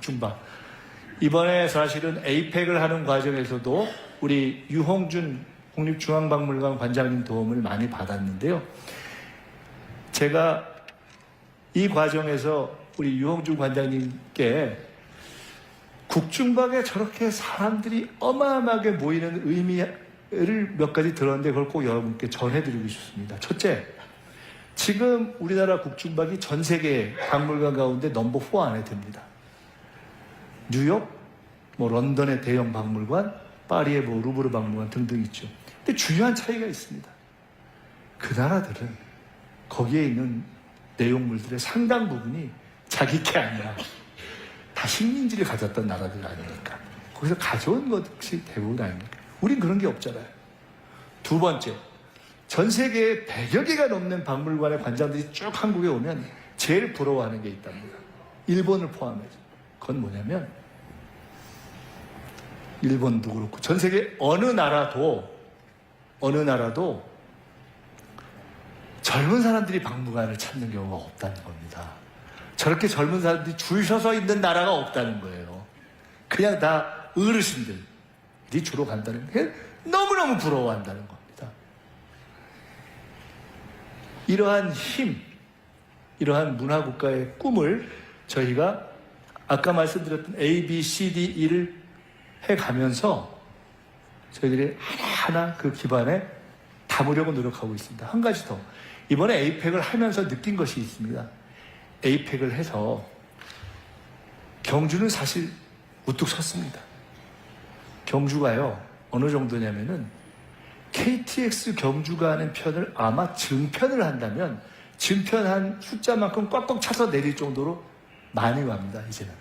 국중박. 이번에 사실은 에이펙을 하는 과정에서도 우리 유홍준 국립중앙박물관 관장님 도움을 많이 받았는데요. 제가 이 과정에서 우리 유홍준 관장님께 국중박에 저렇게 사람들이 어마어마하게 모이는 의미를 몇 가지 들었는데 그걸 꼭 여러분께 전해드리고 싶습니다. 첫째, 지금 우리나라 국중박이 전 세계 박물관 가운데 넘버 4 안에 듭니다. 뉴욕, 런던의 대형 박물관, 파리의 루브르 박물관 등등 있죠. 근데 중요한 차이가 있습니다. 그 나라들은 거기에 있는 내용물들의 상당 부분이 자기 게 아니라 다 식민지를 가졌던 나라들 아닙니까? 거기서 가져온 것이 대부분 아닙니까? 우린 그런 게 없잖아요. 두 번째, 전 세계에 100여 개가 넘는 박물관의 관장들이 쭉 한국에 오면 제일 부러워하는 게 있답니다. 일본을 포함해서. 그건 뭐냐면 일본도 그렇고 전 세계 어느 나라도 젊은 사람들이 박물관을 찾는 경우가 없다는 겁니다. 저렇게 젊은 사람들이 줄 서서 있는 나라가 없다는 거예요. 그냥 다 어르신들이 주로 간다는 게 너무너무 부러워한다는 겁니다. 이러한 힘, 이러한 문화국가의 꿈을 저희가 아까 말씀드렸던 A, B, C, D, E를 해가면서 저희들이 하나하나 그 기반에 담으려고 노력하고 있습니다. 한 가지 더. 이번에 에이펙을 하면서 느낀 것이 있습니다. 에이펙을 해서 경주는 사실 우뚝 섰습니다. 경주가요, 어느 정도냐면은 KTX 경주가 하는 편을 아마 증편을 한다면 증편한 숫자만큼 꽉꽉 차서 내릴 정도로 많이 갑니다, 이제는.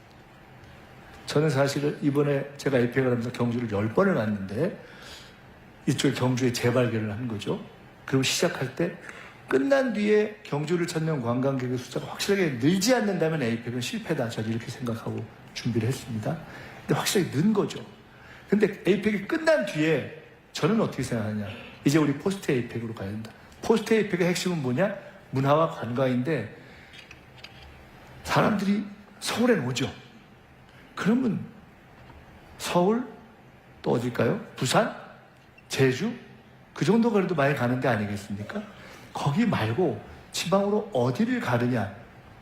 저는 사실은 이번에 제가 에이펙을 하면서 경주를 10번을 갔는데 이쪽에 경주에 재발견을 한 거죠. 그리고 시작할 때 끝난 뒤에 경주를 찾는 관광객의 숫자가 확실하게 늘지 않는다면 에이펙은 실패다. 저는 이렇게 생각하고 준비를 했습니다. 근데 확실하게 는 거죠. 근데 에이펙이 끝난 뒤에 저는 어떻게 생각하냐. 이제 우리 포스트 에이펙으로 가야 된다. 포스트 에이펙의 핵심은 뭐냐? 문화와 관광인데 사람들이 서울에 오죠. 그러면 서울, 또 어딜까요? 부산, 제주, 그 정도 거리도 많이 가는 데 아니겠습니까? 거기 말고 지방으로 어디를 가느냐.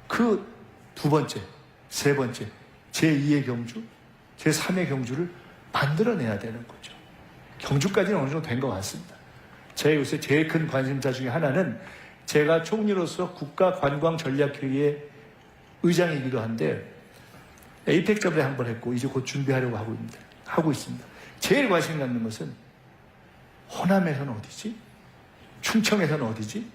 그 두 번째, 세 번째, 제2의 경주, 제3의 경주를 만들어내야 되는 거죠. 경주까지는 어느 정도 된 것 같습니다. 제 요새 제일 큰 관심사 중에 하나는 제가 총리로서 국가관광전략회의의 의장이기도 한데 에이펙 저번에 한번 했고 이제 곧 준비하려고 하고 있습니다. 제일 관심 갖는 것은 호남에서는 어디지? 충청에서는 어디지?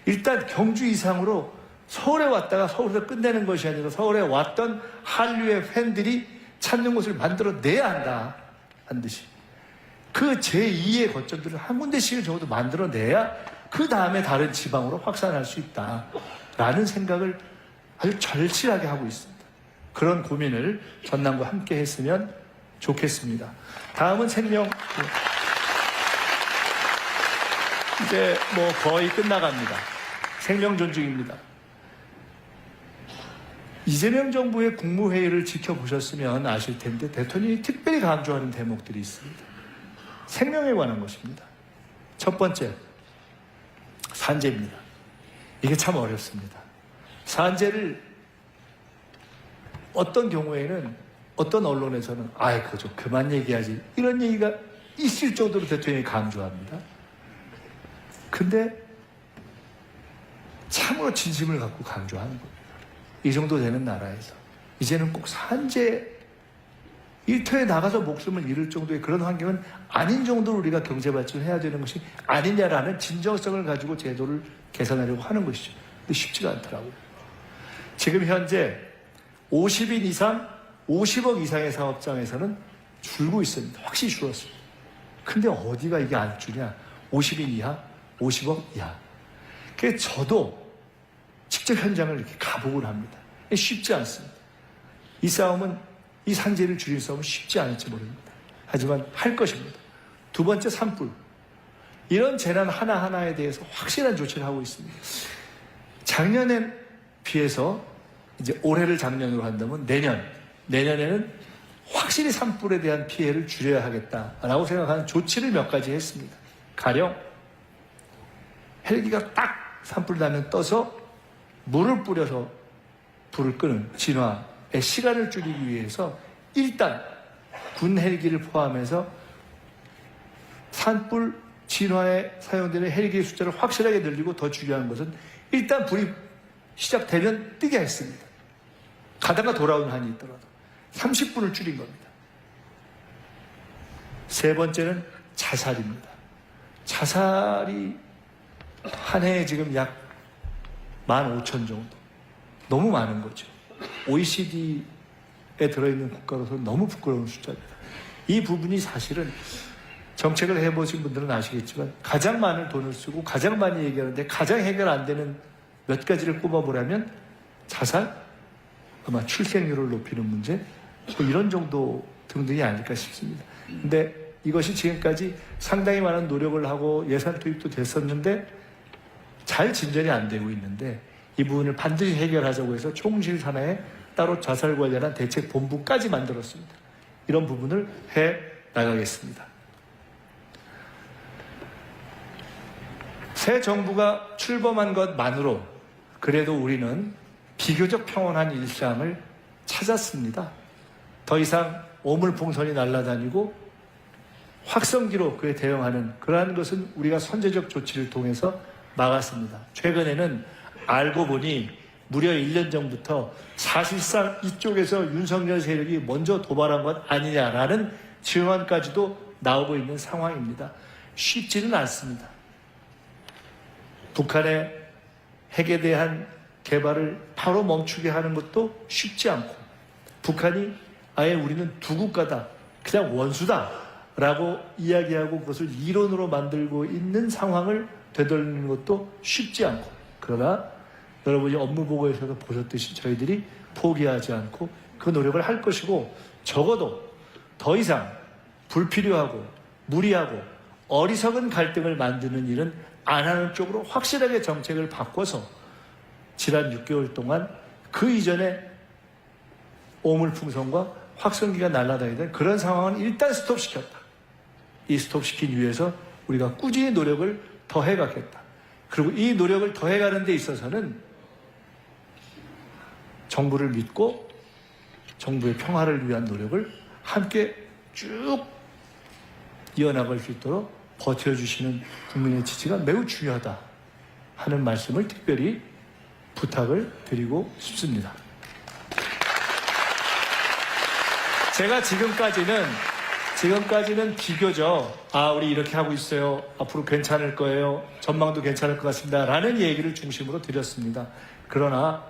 일단 경주 이상으로 서울에 왔다가 서울에서 끝내는 것이 아니라 서울에 왔던 한류의 팬들이 찾는 곳을 만들어내야 한다. 반드시. 그 제2의 거점들을 한 군데씩을 적어도 만들어내야 그 다음에 다른 지방으로 확산할 수 있다. 라는 생각을 아주 절실하게 하고 있습니다. 그런 고민을 전남과 함께 했으면 좋겠습니다. 다음은 생명. 이제 거의 끝나갑니다. 생명 존중입니다. 이재명 정부의 국무회의를 지켜보셨으면 아실 텐데 대통령이 특별히 강조하는 대목들이 있습니다. 생명에 관한 것입니다. 첫 번째, 산재입니다. 이게 참 어렵습니다. 산재를 어떤 경우에는 어떤 언론에서는 그거 좀 그만 얘기하지 이런 얘기가 있을 정도로 대통령이 강조합니다. 근데 참으로 진심을 갖고 강조하는 겁니다. 이 정도 되는 나라에서 이제는 꼭 산재 일터에 나가서 목숨을 잃을 정도의 그런 환경은 아닌 정도로 우리가 경제 발전을 해야 되는 것이 아니냐라는 진정성을 가지고 제도를 개선하려고 하는 것이죠. 근데 쉽지가 않더라고요. 지금 현재 50인 이상, 50억 이상의 사업장에서는 줄고 있습니다. 확실히 줄었습니다. 근데 어디가 이게 안 주냐? 50인 이하, 50억 이하. 그래서 저도 직접 현장을 이렇게 가보곤 합니다. 쉽지 않습니다. 이 싸움은, 이 산재를 줄일 싸움은 쉽지 않을지 모릅니다. 하지만 할 것입니다. 두 번째, 산불. 이런 재난 하나하나에 대해서 확실한 조치를 하고 있습니다. 작년에 비해서 이제 올해를 작년으로 한다면 내년 내년에는 확실히 산불에 대한 피해를 줄여야 하겠다라고 생각하는 조치를 몇 가지 했습니다. 가령 헬기가 딱 산불 나면 떠서 물을 뿌려서 불을 끄는 진화의 시간을 줄이기 위해서 일단 군 헬기를 포함해서 산불 진화에 사용되는 헬기의 숫자를 확실하게 늘리고, 더 중요한 것은 일단 불이 시작되면 뜨게 했습니다. 가다가 돌아오는 한이 있더라도 30분을 줄인 겁니다. 세 번째는 자살입니다. 자살이 한 해에 지금 약 15,000 정도. 너무 많은 거죠. OECD에 들어있는 국가로서는 너무 부끄러운 숫자입니다. 이 부분이 사실은 정책을 해보신 분들은 아시겠지만 가장 많은 돈을 쓰고 가장 많이 얘기하는데 가장 해결 안 되는 몇 가지를 꼽아보라면 자살, 아마 출생률을 높이는 문제, 뭐 이런 정도 등등이 아닐까 싶습니다. 근데 이것이 지금까지 상당히 많은 노력을 하고 예산 투입도 됐었는데 잘 진전이 안 되고 있는데, 이 부분을 반드시 해결하자고 해서 총실 산하에 따로 자살 관련한 대책 본부까지 만들었습니다. 이런 부분을 해 나가겠습니다. 새 정부가 출범한 것만으로 그래도 우리는 비교적 평온한 일상을 찾았습니다. 더 이상 오물풍선이 날아다니고 확성기로 그에 대응하는 그러한 것은 우리가 선제적 조치를 통해서 막았습니다. 최근에는 알고 보니 무려 1년 전부터 사실상 이쪽에서 윤석열 세력이 먼저 도발한 것 아니냐라는 증언까지도 나오고 있는 상황입니다. 쉽지는 않습니다. 북한의 핵에 대한 개발을 바로 멈추게 하는 것도 쉽지 않고, 북한이 아예 우리는 두 국가다, 그냥 원수다 라고 이야기하고 그것을 이론으로 만들고 있는 상황을 되돌리는 것도 쉽지 않고, 그러나 여러분이 업무보고에서도 보셨듯이 저희들이 포기하지 않고 그 노력을 할 것이고, 적어도 더 이상 불필요하고 무리하고 어리석은 갈등을 만드는 일은 안 하는 쪽으로 확실하게 정책을 바꿔서 지난 6개월 동안 그 이전에 오물풍선과 확성기가 날아다니던 그런 상황은 일단 스톱시켰다. 이 스톱시키기 위해서 우리가 꾸준히 노력을 더 해가겠다. 그리고 이 노력을 더 해가는 데 있어서는 정부를 믿고 정부의 평화를 위한 노력을 함께 쭉 이어나갈 수 있도록 버텨주시는 국민의 지지가 매우 중요하다 하는 말씀을 특별히 부탁을 드리고 싶습니다. 제가 지금까지는 비교적 우리 이렇게 하고 있어요, 앞으로 괜찮을 거예요, 전망도 괜찮을 것 같습니다 라는 얘기를 중심으로 드렸습니다. 그러나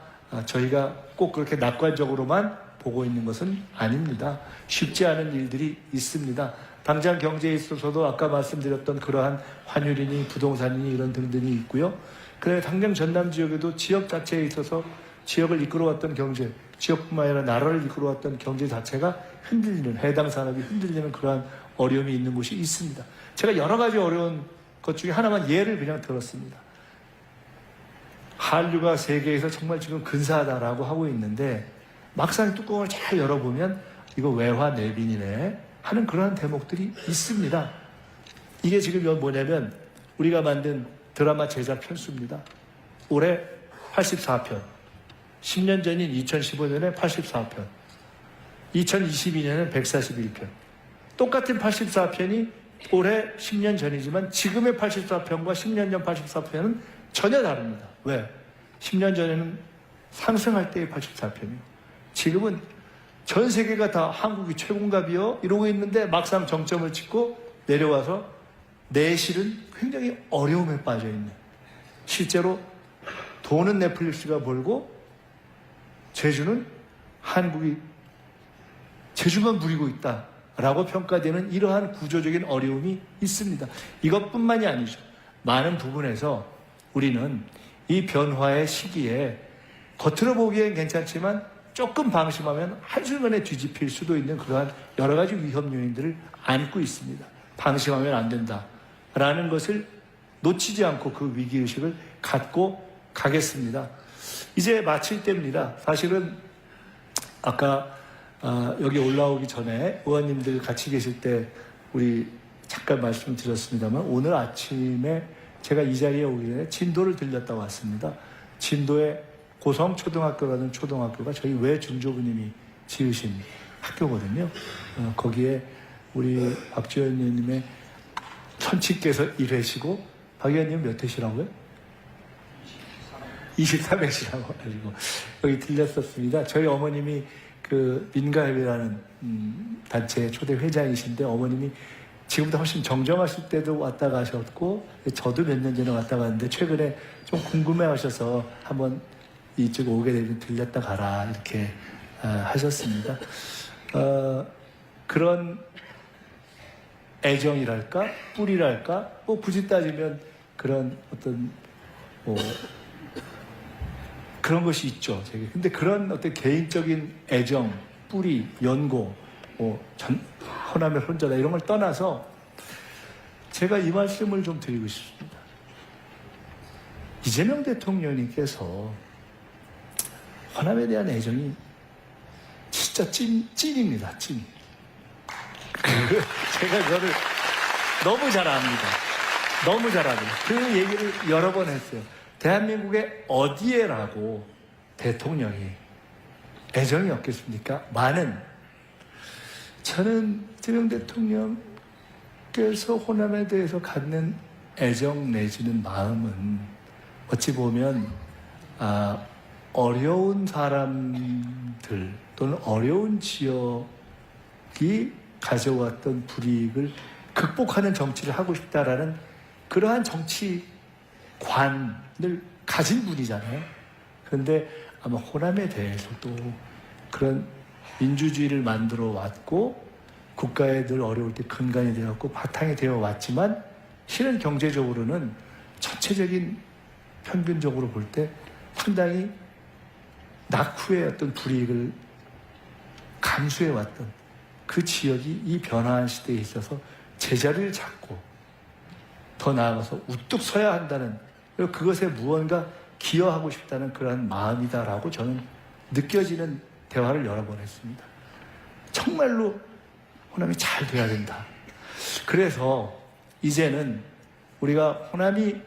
저희가 꼭 그렇게 낙관적으로만 보고 있는 것은 아닙니다. 쉽지 않은 일들이 있습니다. 당장 경제에 있어서도 아까 말씀드렸던 그러한 환율이니 부동산이니 이런 등등이 있고요. 그다음에 당장 전남 지역에도 지역 자체에 있어서 지역을 이끌어왔던 경제, 지역뿐만 아니라 나라를 이끌어왔던 경제 자체가 흔들리는, 해당 산업이 흔들리는 그러한 어려움이 있는 곳이 있습니다. 제가 여러 가지 어려운 것 중에 하나만 예를 그냥 들었습니다. 한류가 세계에서 정말 지금 근사하다라고 하고 있는데 막상 뚜껑을 잘 열어보면 이거 외화 내빈이네 하는 그러한 대목들이 있습니다. 이게 지금 뭐냐면 우리가 만든 드라마 제작 편수입니다. 올해 84편, 10년 전인 2015년에 84편, 2022년에 141편. 똑같은 84편이 올해 10년 전이지만 지금의 84편과 10년 전 84편은 전혀 다릅니다. 왜? 10년 전에는 상승할 때의 84편이요. 지금은 전 세계가 다 한국이 최고인가비요? 이러고 있는데 막상 정점을 찍고 내려와서 내실은 굉장히 어려움에 빠져있는, 실제로 돈은 넷플릭스가 벌고 제주는 한국이 제주만 부리고 있다라고 평가되는 이러한 구조적인 어려움이 있습니다. 이것뿐만이 아니죠. 많은 부분에서 우리는 이 변화의 시기에 겉으로 보기엔 괜찮지만 조금 방심하면 한순간에 뒤집힐 수도 있는 그러한 여러 가지 위험 요인들을 안고 있습니다. 방심하면 안 된다라는 것을 놓치지 않고 그 위기의식을 갖고 가겠습니다. 이제 마칠 때입니다. 사실은 아까 여기 올라오기 전에 의원님들 같이 계실 때 우리 잠깐 말씀드렸습니다만 오늘 아침에 제가 이 자리에 오기 전에 진도를 들렸다 왔습니다. 진도에 고성초등학교라는 초등학교가 저희 외 중조부님이 지으신 학교거든요. 거기에 우리 박지원 의원님의 선친께서 1회시고 박 의원님 몇 회시라고요? 23회시라고 가지고 여기 들렸었습니다. 저희 어머님이 그 민가협이라는 단체 초대 회장이신데 어머님이 지금보다 훨씬 정정하실 때도 왔다 가셨고 저도 몇 년 전에 왔다 갔는데 최근에 좀 궁금해 하셔서 한번 이쪽 오게 되면 들렸다 가라 이렇게 하셨습니다. 그런 애정이랄까 뿌리랄까 뭐 굳이 따지면 그런 어떤 뭐 그런 것이 있죠. 제게. 근데 그런 어떤 개인적인 애정, 뿌리, 연고, 호남의 혼자다 이런 걸 떠나서 제가 이 말씀을 좀 드리고 싶습니다. 이재명 대통령님께서 호남에 대한 애정이 진짜 찐입니다. 찐. 제가 그거를 너무 잘 압니다. 너무 잘 압니다. 그 얘기를 여러 번 했어요. 대한민국의 어디에라고 대통령이 애정이 없겠습니까? 많은. 저는 이재명 대통령께서 호남에 대해서 갖는 애정 내지는 마음은 어찌 보면 어려운 사람들 또는 어려운 지역이 가져왔던 불이익을 극복하는 정치를 하고 싶다라는 그러한 정치관을 가진 분이잖아요. 그런데 아마 호남에 대해서도 그런 민주주의를 만들어 왔고 국가에 늘 어려울 때 근간이 되었고 바탕이 되어 왔지만 실은 경제적으로는 전체적인 평균적으로 볼 때 상당히 낙후의 어떤 불이익을 감수해 왔던 그 지역이 이 변화한 시대에 있어서 제자리를 잡고 더 나아가서 우뚝 서야 한다는 그리고 그것에 무언가 기여하고 싶다는 그러한 마음이다라고 저는 느껴지는 대화를 여러 번 했습니다. 정말로 호남이 잘 돼야 된다. 그래서 이제는 우리가 호남이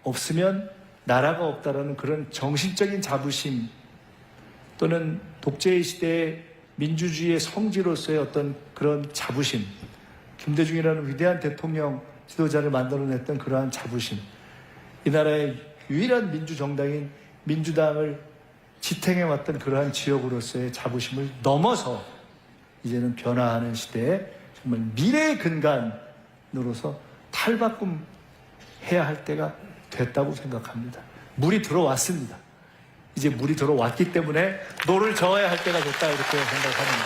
없으면 나라가 없다라는 그런 정신적인 자부심 또는 독재의 시대의 민주주의의 성지로서의 어떤 그런 자부심, 김대중이라는 위대한 대통령 지도자를 만들어냈던 그러한 자부심, 이 나라의 유일한 민주정당인 민주당을 지탱해왔던 그러한 지역으로서의 자부심을 넘어서 이제는 변화하는 시대에 정말 미래의 근간으로서 탈바꿈해야 할 때가 됐다고 생각합니다. 물이 들어왔습니다. 이제 물이 들어왔기 때문에 노를 저어야 할 때가 됐다 이렇게 생각합니다.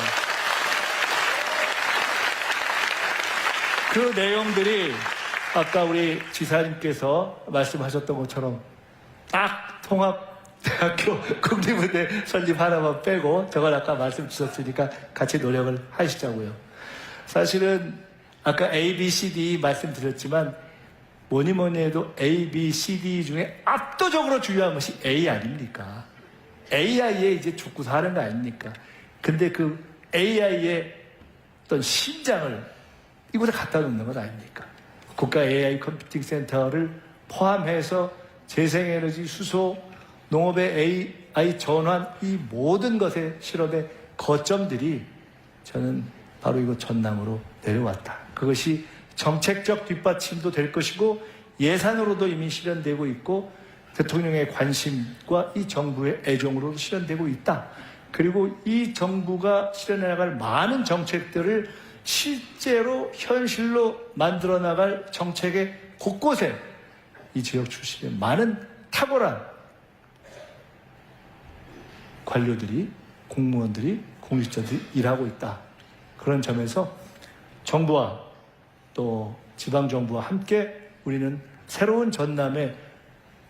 그 내용들이 아까 우리 지사님께서 말씀하셨던 것처럼 딱 통합대학교 국립의대 설립 하나만 빼고 저걸 아까 말씀 주셨으니까 같이 노력을 하시자고요. 사실은 아까 A, B, C, D 말씀드렸지만 뭐니 해도 A, B, C, D 중에 압도적으로 중요한 것이 A 아닙니까? AI에 이제 죽고 사는 거 아닙니까? 근데 그 AI의 어떤 심장을 이곳에 갖다 놓는 건 아닙니까? 국가 AI 컴퓨팅 센터를 포함해서 재생에너지, 수소, 농업의 AI 전환 이 모든 것의 실험의 거점들이 저는 바로 이곳 전남으로 내려왔다. 그것이 정책적 뒷받침도 될 것이고 예산으로도 이미 실현되고 있고 대통령의 관심과 이 정부의 애정으로도 실현되고 있다. 그리고 이 정부가 실현해 나갈 많은 정책들을 실제로 현실로 만들어 나갈 정책의 곳곳에 이 지역 출신의 많은 탁월한 관료들이, 공무원들이, 공직자들이 일하고 있다. 그런 점에서 정부와 또 지방정부와 함께 우리는 새로운 전남의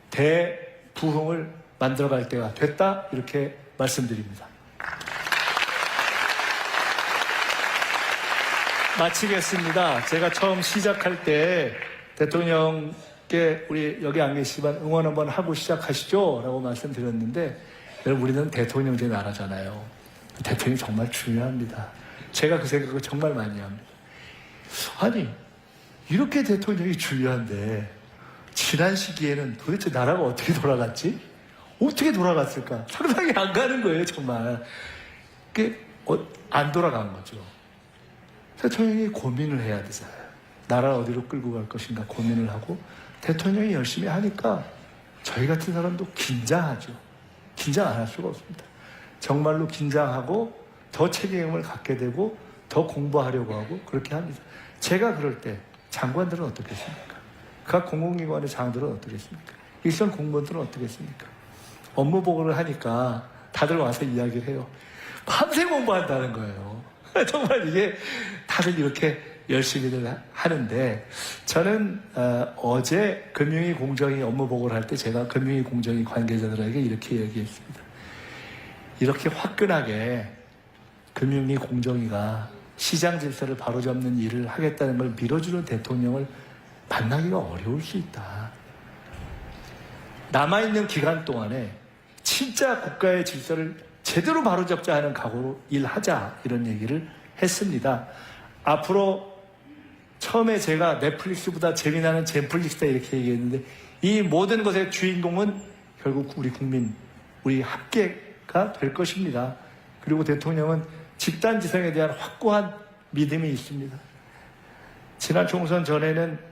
대부흥을 만들어갈 때가 됐다. 이렇게 말씀드립니다. 마치겠습니다. 제가 처음 시작할 때 대통령께 우리 여기 안 계시지만 응원 한번 하고 시작하시죠 라고 말씀드렸는데 여러분 우리는 대통령제 나라잖아요. 대통령이 정말 중요합니다. 제가 그 생각을 정말 많이 합니다. 아니, 이렇게 대통령이 중요한데 지난 시기에는 도대체 나라가 어떻게 돌아갔지? 어떻게 돌아갔을까? 상상이 안 가는 거예요, 정말. 그게 안 돌아간 거죠. 대통령이 고민을 해야 되잖아요. 나라를 어디로 끌고 갈 것인가 고민을 하고 대통령이 열심히 하니까 저희 같은 사람도 긴장하죠. 긴장 안 할 수가 없습니다. 정말로 긴장하고 더 책임을 갖게 되고 더 공부하려고 하고 그렇게 합니다. 제가 그럴 때 장관들은 어떻겠습니까? 각 공공기관의 장들은 어떻겠습니까? 일선 공무원들은 어떻겠습니까? 업무 보고를 하니까 다들 와서 이야기를 해요. 밤새 공부한다는 거예요. 정말 이게 다들 이렇게 열심히들 하는데 저는 어제 금융위 공정위 업무 보고를 할 때 제가 금융위 공정위 관계자들에게 이렇게 얘기했습니다. 이렇게 화끈하게 금융위 공정위가 시장 질서를 바로잡는 일을 하겠다는 걸 밀어주는 대통령을 만나기가 어려울 수 있다. 남아있는 기간 동안에 진짜 국가의 질서를 제대로 바로잡자 하는 각오로 일하자 이런 얘기를 했습니다. 앞으로 처음에 제가 넷플릭스보다 재미나는 젠플릭스다 이렇게 얘기했는데 이 모든 것의 주인공은 결국 우리 국민, 우리 합계가 될 것입니다. 그리고 대통령은 집단지성에 대한 확고한 믿음이 있습니다. 지난 총선 전에는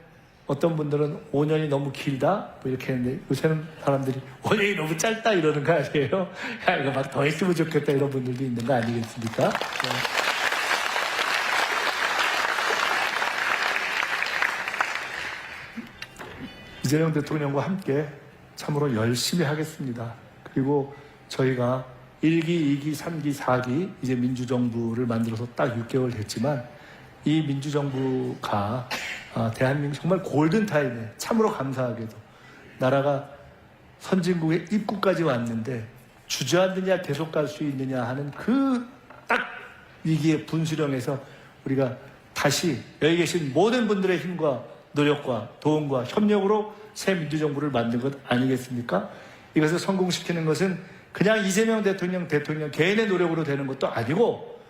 어떤 분들은 5년이 너무 길다 뭐 이렇게 했는데 요새는 사람들이 5년이 너무 짧다 이러는 거 아니에요? 야, 이거 막 더 했으면 좋겠다 이런 분들도 있는 거 아니겠습니까? 네. 이재명 대통령과 함께 참으로 열심히 하겠습니다. 그리고 저희가 1기, 2기, 3기, 4기 이제 민주정부를 만들어서 딱 6개월 됐지만 이 민주정부가 대한민국 정말 골든타임에 참으로 감사하게도 나라가 선진국의 입구까지 왔는데 주저앉느냐 계속 갈 수 있느냐 하는 그 딱 위기의 분수령에서 우리가 다시 여기 계신 모든 분들의 힘과 노력과 도움과 협력으로 새 민주정부를 만든 것 아니겠습니까? 이것을 성공시키는 것은 그냥 이재명 대통령 개인의 노력으로 되는 것도 아니고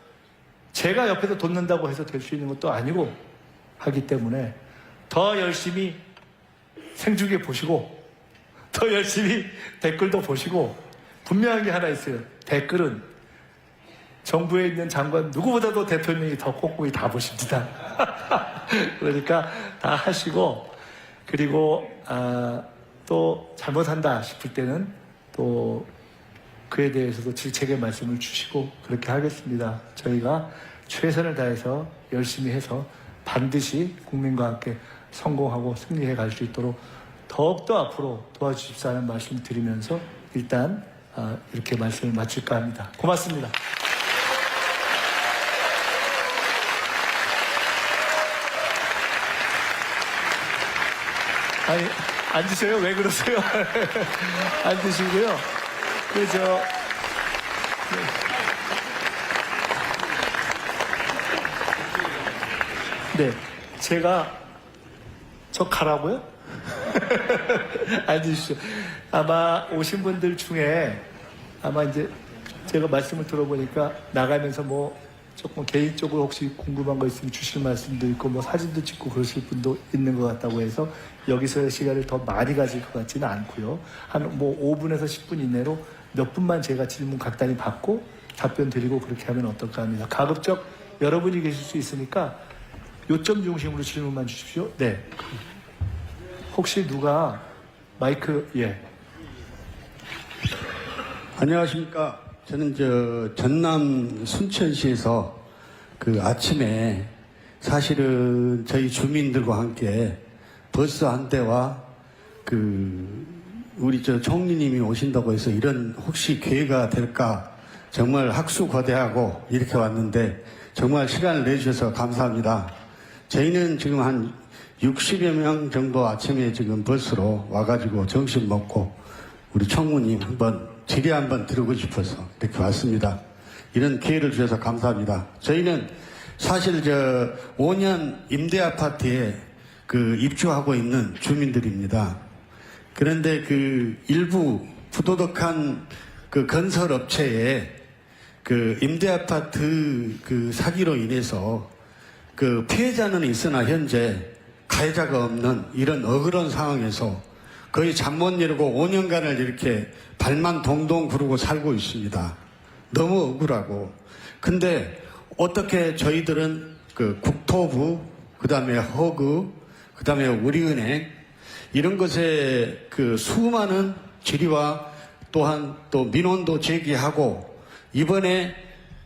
제가 옆에서 돕는다고 해서 될 수 있는 것도 아니고 하기 때문에 더 열심히 생중계 보시고 더 열심히 댓글도 보시고 분명한 게 하나 있어요. 댓글은 정부에 있는 장관 누구보다도 대통령이 더 꼼꼼히 다 보십니다. 그러니까 다 하시고 그리고 또 잘못한다 싶을 때는 또 그에 대해서도 질책의 말씀을 주시고 그렇게 하겠습니다. 저희가 최선을 다해서 열심히 해서 반드시 국민과 함께 성공하고 승리해 갈 수 있도록 더욱더 앞으로 도와주십사 하는 말씀 드리면서 일단 이렇게 말씀을 마칠까 합니다. 고맙습니다. 아니, 앉으세요. 왜 그러세요? 앉으시고요. 네, 제가 저 가라고요? 앉으시죠. 아마 오신 분들 중에 아마 이제 제가 말씀을 들어보니까 나가면서 뭐 조금 개인적으로 혹시 궁금한 거 있으면 주실 말씀도 있고 뭐 사진도 찍고 그러실 분도 있는 것 같다고 해서 여기서의 시간을 더 많이 가질 것 같지는 않고요. 한 뭐 5분에서 10분 이내로 몇 분만 제가 질문 각단히 받고 답변 드리고 그렇게 하면 어떨까 합니다. 가급적 여러분이 계실 수 있으니까 요점 중심으로 질문만 주십시오. 네. 혹시 누가 마이크, 예. 안녕하십니까. 저는 전남 순천시에서 그 아침에 사실은 저희 주민들과 함께 버스 한 대와 우리 총리님이 오신다고 해서 이런 혹시 기회가 될까 정말 학수거대하고 이렇게 왔는데 정말 시간을 내주셔서 감사합니다. 저희는 지금 한 60여 명 정도 아침에 지금 버스로 와가지고 점심 먹고 우리 총무님 질의 한번 들어보고 싶어서 이렇게 왔습니다. 이런 기회를 주셔서 감사합니다. 저희는 사실 5년 임대아파트에 입주하고 있는 주민들입니다. 그런데 일부 부도덕한 건설업체에 그 임대아파트 그 사기로 인해서 그 피해자는 있으나 현재 가해자가 없는 이런 억울한 상황에서 거의 잠 못 이루고 5년간을 이렇게 발만 동동 구르고 살고 있습니다. 너무 억울하고. 근데 어떻게 저희들은 그 국토부, 그 다음에 허그, 그 다음에 우리은행 이런 것에 그 수많은 질의와 또한 또 민원도 제기하고 이번에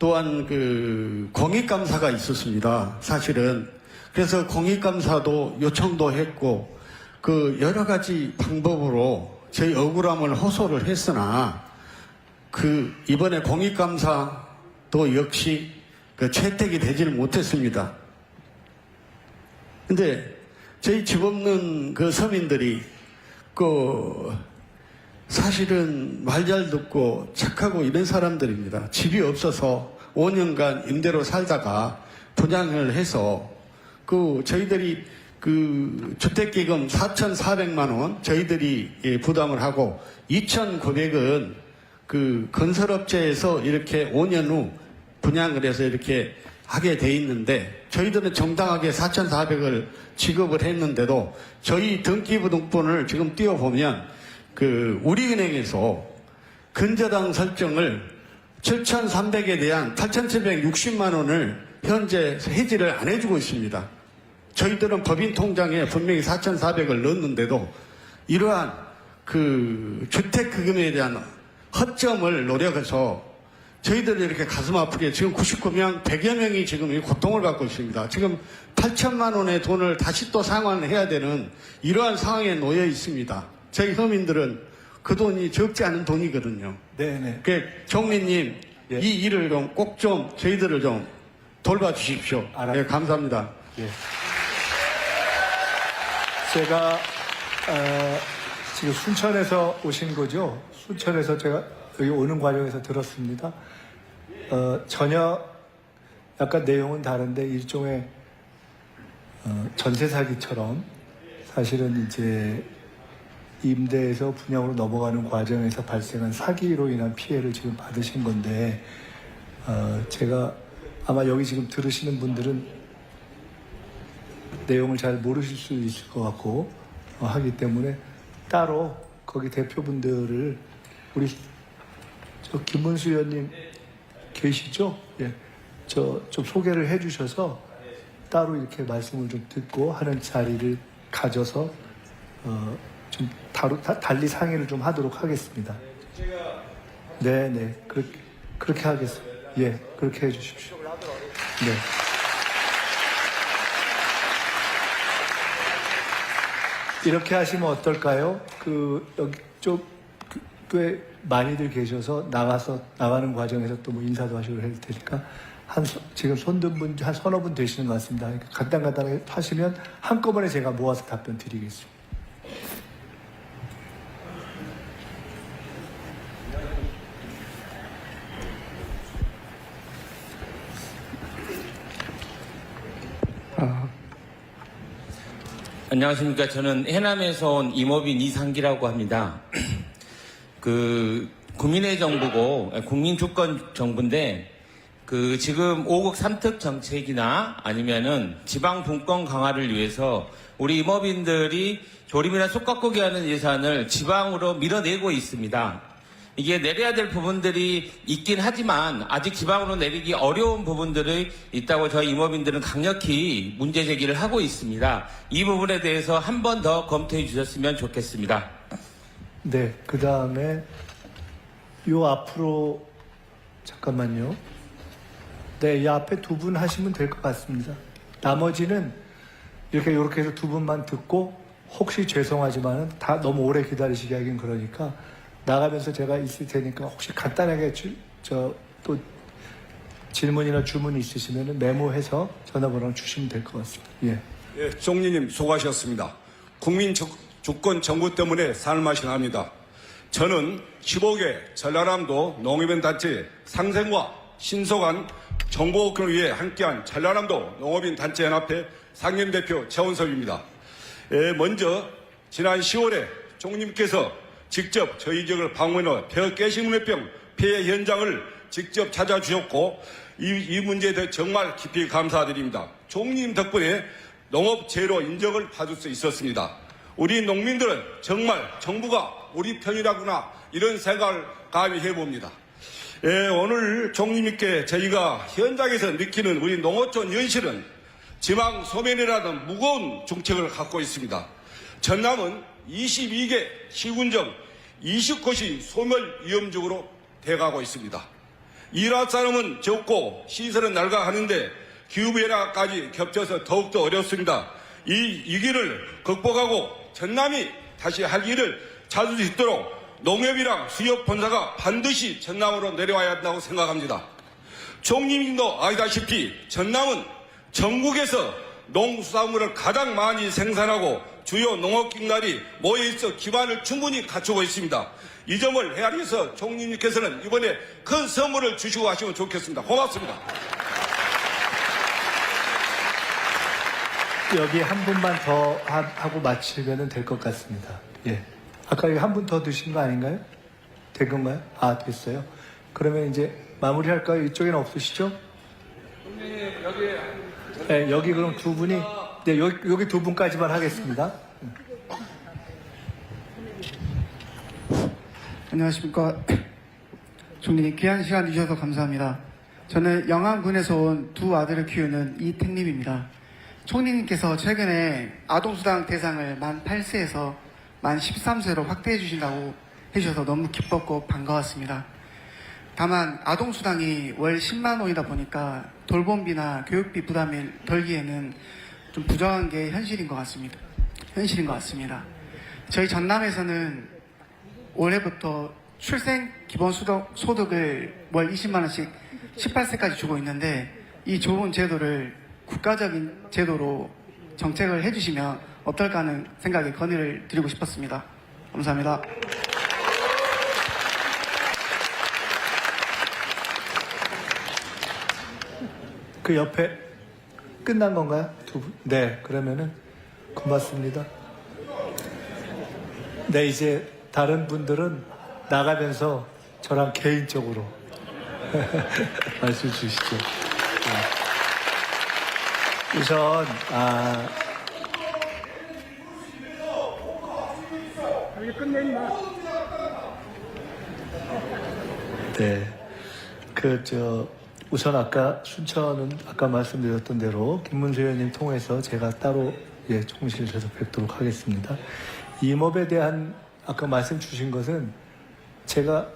또한 그 공익감사가 있었습니다. 사실은. 그래서 공익감사도 요청도 했고 그 여러 가지 방법으로 저희 억울함을 호소를 했으나 그 이번에 공익감사도 역시 그 채택이 되지를 못했습니다. 근데 저희 집 없는 그 서민들이 그 사실은 말 잘 듣고 착하고 이런 사람들입니다. 집이 없어서 5년간 임대로 살다가 분양을 해서 그 저희들이 그 주택기금 4,400만 원 저희들이 부담을 하고 2,900은 그 건설업체에서 이렇게 5년 후 분양을 해서 이렇게 하게 돼 있는데 저희들은 정당하게 4,400을 지급을 했는데도 저희 등기부등본을 지금 띄워보면 그 우리은행에서 근저당 설정을 7,300에 대한 8,760만 원을 현재 해지를 안 해주고 있습니다. 저희들은 법인 통장에 분명히 4,400을 넣었는데도 이러한 그 주택금에 대한 허점을 노력해서 저희들이 이렇게 가슴 아프게 지금 99명, 100여 명이 지금 이 고통을 받고 있습니다. 지금 8천만 원의 돈을 다시 또 상환해야 되는 이러한 상황에 놓여 있습니다. 저희 서민들은 그 돈이 적지 않은 돈이거든요. 네네. 그 정리님 예. 이 일을 좀 꼭 좀 저희들을 좀 돌봐주십시오. 네, 감사합니다. 예. 제가 지금 순천에서 오신 거죠? 순천에서 제가 여기 오는 과정에서 들었습니다. 전혀 약간 내용은 다른데 일종의 전세 사기처럼 사실은 이제 임대에서 분양으로 넘어가는 과정에서 발생한 사기로 인한 피해를 지금 받으신 건데 제가 아마 여기 지금 들으시는 분들은 내용을 잘 모르실 수 있을 것 같고 하기 때문에 따로 거기 대표분들을 우리 저 김문수 의원님 계시죠? 예. 저 좀 소개를 해주셔서 따로 이렇게 말씀을 좀 듣고 하는 자리를 가져서 좀 달리 상의를 좀 하도록 하겠습니다. 네네 그렇게 하겠습니다. 예, 그렇게 해주십시오. 네. 이렇게 하시면 어떨까요? 여기 꽤 많이들 계셔서 나가는 과정에서 또 뭐 인사도 하시고 해야 테니까 지금 손든 분 한 서너 분 되시는 것 같습니다. 간단하게 하시면 한꺼번에 제가 모아서 답변 드리겠습니다. 안녕하십니까. 저는 해남에서 온 임업인 이상기라고 합니다. 국민의 정부고, 국민주권 정부인데, 지금 5국 3특 정책이나 아니면은 지방 분권 강화를 위해서 우리 임업인들이 조림이나 쑥갓고기 하는 예산을 지방으로 밀어내고 있습니다. 이게 내려야 될 부분들이 있긴 하지만 아직 지방으로 내리기 어려운 부분들이 있다고 저희 임업인들은 강력히 문제 제기를 하고 있습니다. 이 부분에 대해서 한 번 더 검토해 주셨으면 좋겠습니다. 네, 그 다음에 요 앞으로 잠깐만요. 네, 이 앞에 두 분 하시면 될 것 같습니다. 나머지는 이렇게 해서 두 분만 듣고 혹시 죄송하지만은 다 너무 오래 기다리시게 하긴 그러니까 나가면서 제가 있을 테니까 혹시 간단하게 또 질문이나 주문이 있으시면 메모해서 전화번호 주시면 될 것 같습니다. 예. 예, 총리님 수고하셨습니다. 국민주권 정부 때문에 삶맛이 납니다. 저는 15개 전라남도 농업인단체 상생과 신속한 정보국권을 위해 함께한 전라남도 농업인단체연합회 상임대표 최원섭입니다. 먼저 지난 10월에 총리님께서 직접 저희 지역을 방문해 벼 깨식물병 피해 현장을 직접 찾아주셨고 이 문제에 대해 정말 깊이 감사드립니다. 총리님 덕분에 농업재료 인정을 받을 수 있었습니다. 우리 농민들은 정말 정부가 우리 편이라구나 이런 생각을 감히 해봅니다. 예, 오늘 총리님께 저희가 현장에서 느끼는 우리 농어촌 현실은 지방 소멸이라는 무거운 정책을 갖고 있습니다. 전남은 22개 시군정 20곳이 소멸 위험적으로 돼가고 있습니다. 일할 사람은 적고 시설은 낡아가는데 기후변화까지 겹쳐서 더욱더 어렵습니다. 이 위기를 극복하고 전남이 다시 할 일을 찾을 수 있도록 농협이랑 수협 본사가 반드시 전남으로 내려와야 한다고 생각합니다. 총리님도 아시다시피 전남은 전국에서 농수산물을 가장 많이 생산하고 주요 농업기관이 모여있어 기반을 충분히 갖추고 있습니다. 이 점을 헤아려서 총리님께서는 이번에 큰 선물을 주시고 하시면 좋겠습니다. 고맙습니다. 여기 한 분만 더 하고 마치면 될 것 같습니다. 예. 아까 여기 한 분 더 드신 거 아닌가요? 된 건가요? 아, 됐어요. 그러면 이제 마무리할까요? 이쪽에는 없으시죠? 네, 여기 그럼 두 분이, 네, 여기 두 분까지만 하겠습니다. 안녕하십니까. 총리님 귀한 시간 주셔서 감사합니다. 저는 영암군에서 온 두 아들을 키우는 이택림입니다. 총리님께서 최근에 아동수당 대상을 만 8세에서 만 13세로 확대해 주신다고 해주셔서 너무 기뻤고 반가웠습니다. 다만 아동수당이 월 10만 원이다 보니까 돌봄비나 교육비 부담을 덜기에는 좀 부정한 게 현실인 것 같습니다. 저희 전남에서는 올해부터 출생 기본소득을 월 20만 원씩 18세까지 주고 있는데 이 좋은 제도를 국가적인 제도로 정책을 해주시면 어떨까 하는 생각에 건의를 드리고 싶었습니다. 감사합니다. 그 옆에 끝난 건가요? 두 분? 네, 그러면은 고맙습니다. 네, 이제 다른 분들은 나가면서 저랑 개인적으로 말씀 주시죠. 네. 우선 네, 우선 아까 순천은 아까 말씀드렸던 대로 김문수 의원님 통해서 제가 따로 총실에서 뵙도록 하겠습니다. 임업에 대한 아까 말씀 주신 것은 제가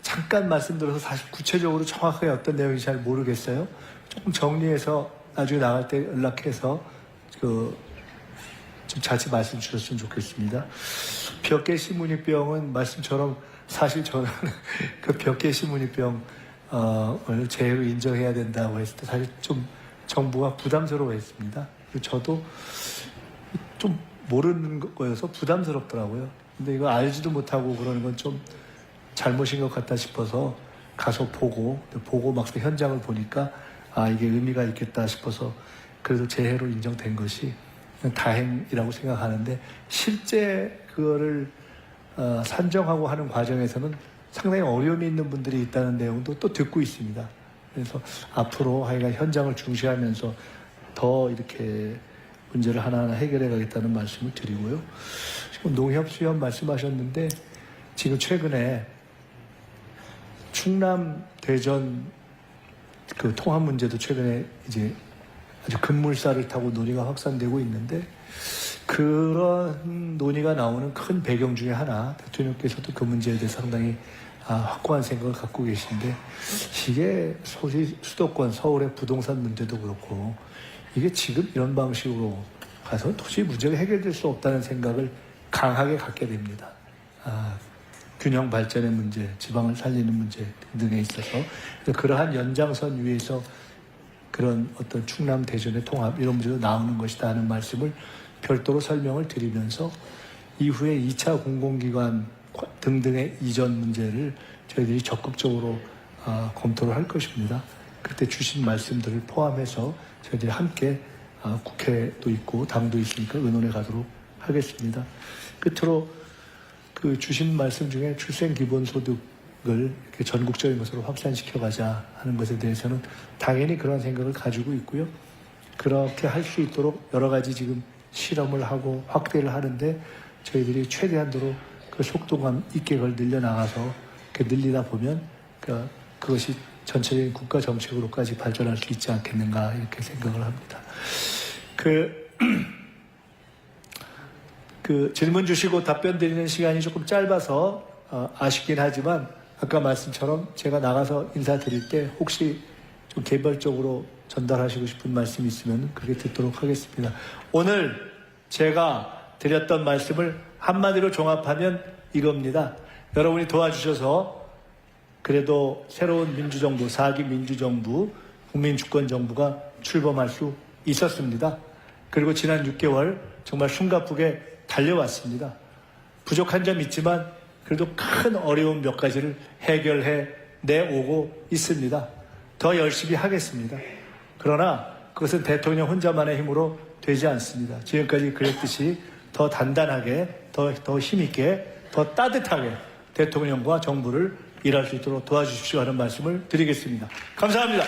잠깐 말씀드려서 사실 구체적으로 정확하게 어떤 내용인지 잘 모르겠어요. 조금 정리해서 나중에 나갈 때 연락해서 좀 자세히 말씀 주셨으면 좋겠습니다. 벽계 시무늬병은 말씀처럼 사실 저는 그 벽계 시무늬병 을 재해로 인정해야 된다고 했을 때 사실 좀 정부가 부담스러워했습니다. 저도 좀 모르는 거여서 부담스럽더라고요. 근데 이거 알지도 못하고 그러는 건 좀 잘못인 것 같다 싶어서 가서 보고 막상 현장을 보니까 이게 의미가 있겠다 싶어서 그래도 재해로 인정된 것이 다행이라고 생각하는데 실제 그거를 산정하고 하는 과정에서는 상당히 어려움이 있는 분들이 있다는 내용도 또 듣고 있습니다. 그래서 앞으로 하여간 현장을 중시하면서 더 이렇게 문제를 하나하나 해결해 가겠다는 말씀을 드리고요. 지금 농협 수협 말씀하셨는데 지금 최근에 충남 대전 그 통합 문제도 최근에 이제 아주 급물살을 타고 논의가 확산되고 있는데 그런 논의가 나오는 큰 배경 중에 하나 대통령께서도 그 문제에 대해 상당히 확고한 생각을 갖고 계신데 이게 수도권 서울의 부동산 문제도 그렇고 이게 지금 이런 방식으로 가서 도저히 문제가 해결될 수 없다는 생각을 강하게 갖게 됩니다. 균형 발전의 문제, 지방을 살리는 문제 등등에 있어서 그러한 연장선 위에서 그런 어떤 충남 대전의 통합 이런 문제도 나오는 것이다 하는 말씀을 별도로 설명을 드리면서 이후에 2차 공공기관 등등의 이전 문제를 저희들이 적극적으로 검토를 할 것입니다. 그때 주신 말씀들을 포함해서 저희들이 함께 국회도 있고 당도 있으니까 의논해 가도록 하겠습니다. 끝으로 그 주신 말씀 중에 출생기본소득 이렇게 전국적인 것으로 확산시켜가자 하는 것에 대해서는 당연히 그런 생각을 가지고 있고요. 그렇게 할 수 있도록 여러 가지 지금 실험을 하고 확대를 하는데 저희들이 최대한도로 그 속도감 있게 그걸 늘려나가서 이렇게 늘리다 보면 그것이 전체적인 국가 정책으로까지 발전할 수 있지 않겠는가 이렇게 생각을 합니다. 그 질문 주시고 답변 드리는 시간이 조금 짧아서 아쉽긴 하지만 아까 말씀처럼 제가 나가서 인사드릴 때 혹시 좀 개별적으로 전달하시고 싶은 말씀이 있으면 그렇게 듣도록 하겠습니다. 오늘 제가 드렸던 말씀을 한마디로 종합하면 이겁니다. 여러분이 도와주셔서 그래도 새로운 민주정부, 4기 민주정부, 국민주권정부가 출범할 수 있었습니다. 그리고 지난 6개월 정말 숨가쁘게 달려왔습니다. 부족한 점 있지만 그래도 큰 어려움 몇 가지를 해결해 내오고 있습니다. 더 열심히 하겠습니다. 그러나 그것은 대통령 혼자만의 힘으로 되지 않습니다. 지금까지 그랬듯이 더 단단하게, 더 힘있게, 더 따뜻하게 대통령과 정부를 일할 수 있도록 도와주십시오 하는 말씀을 드리겠습니다. 감사합니다.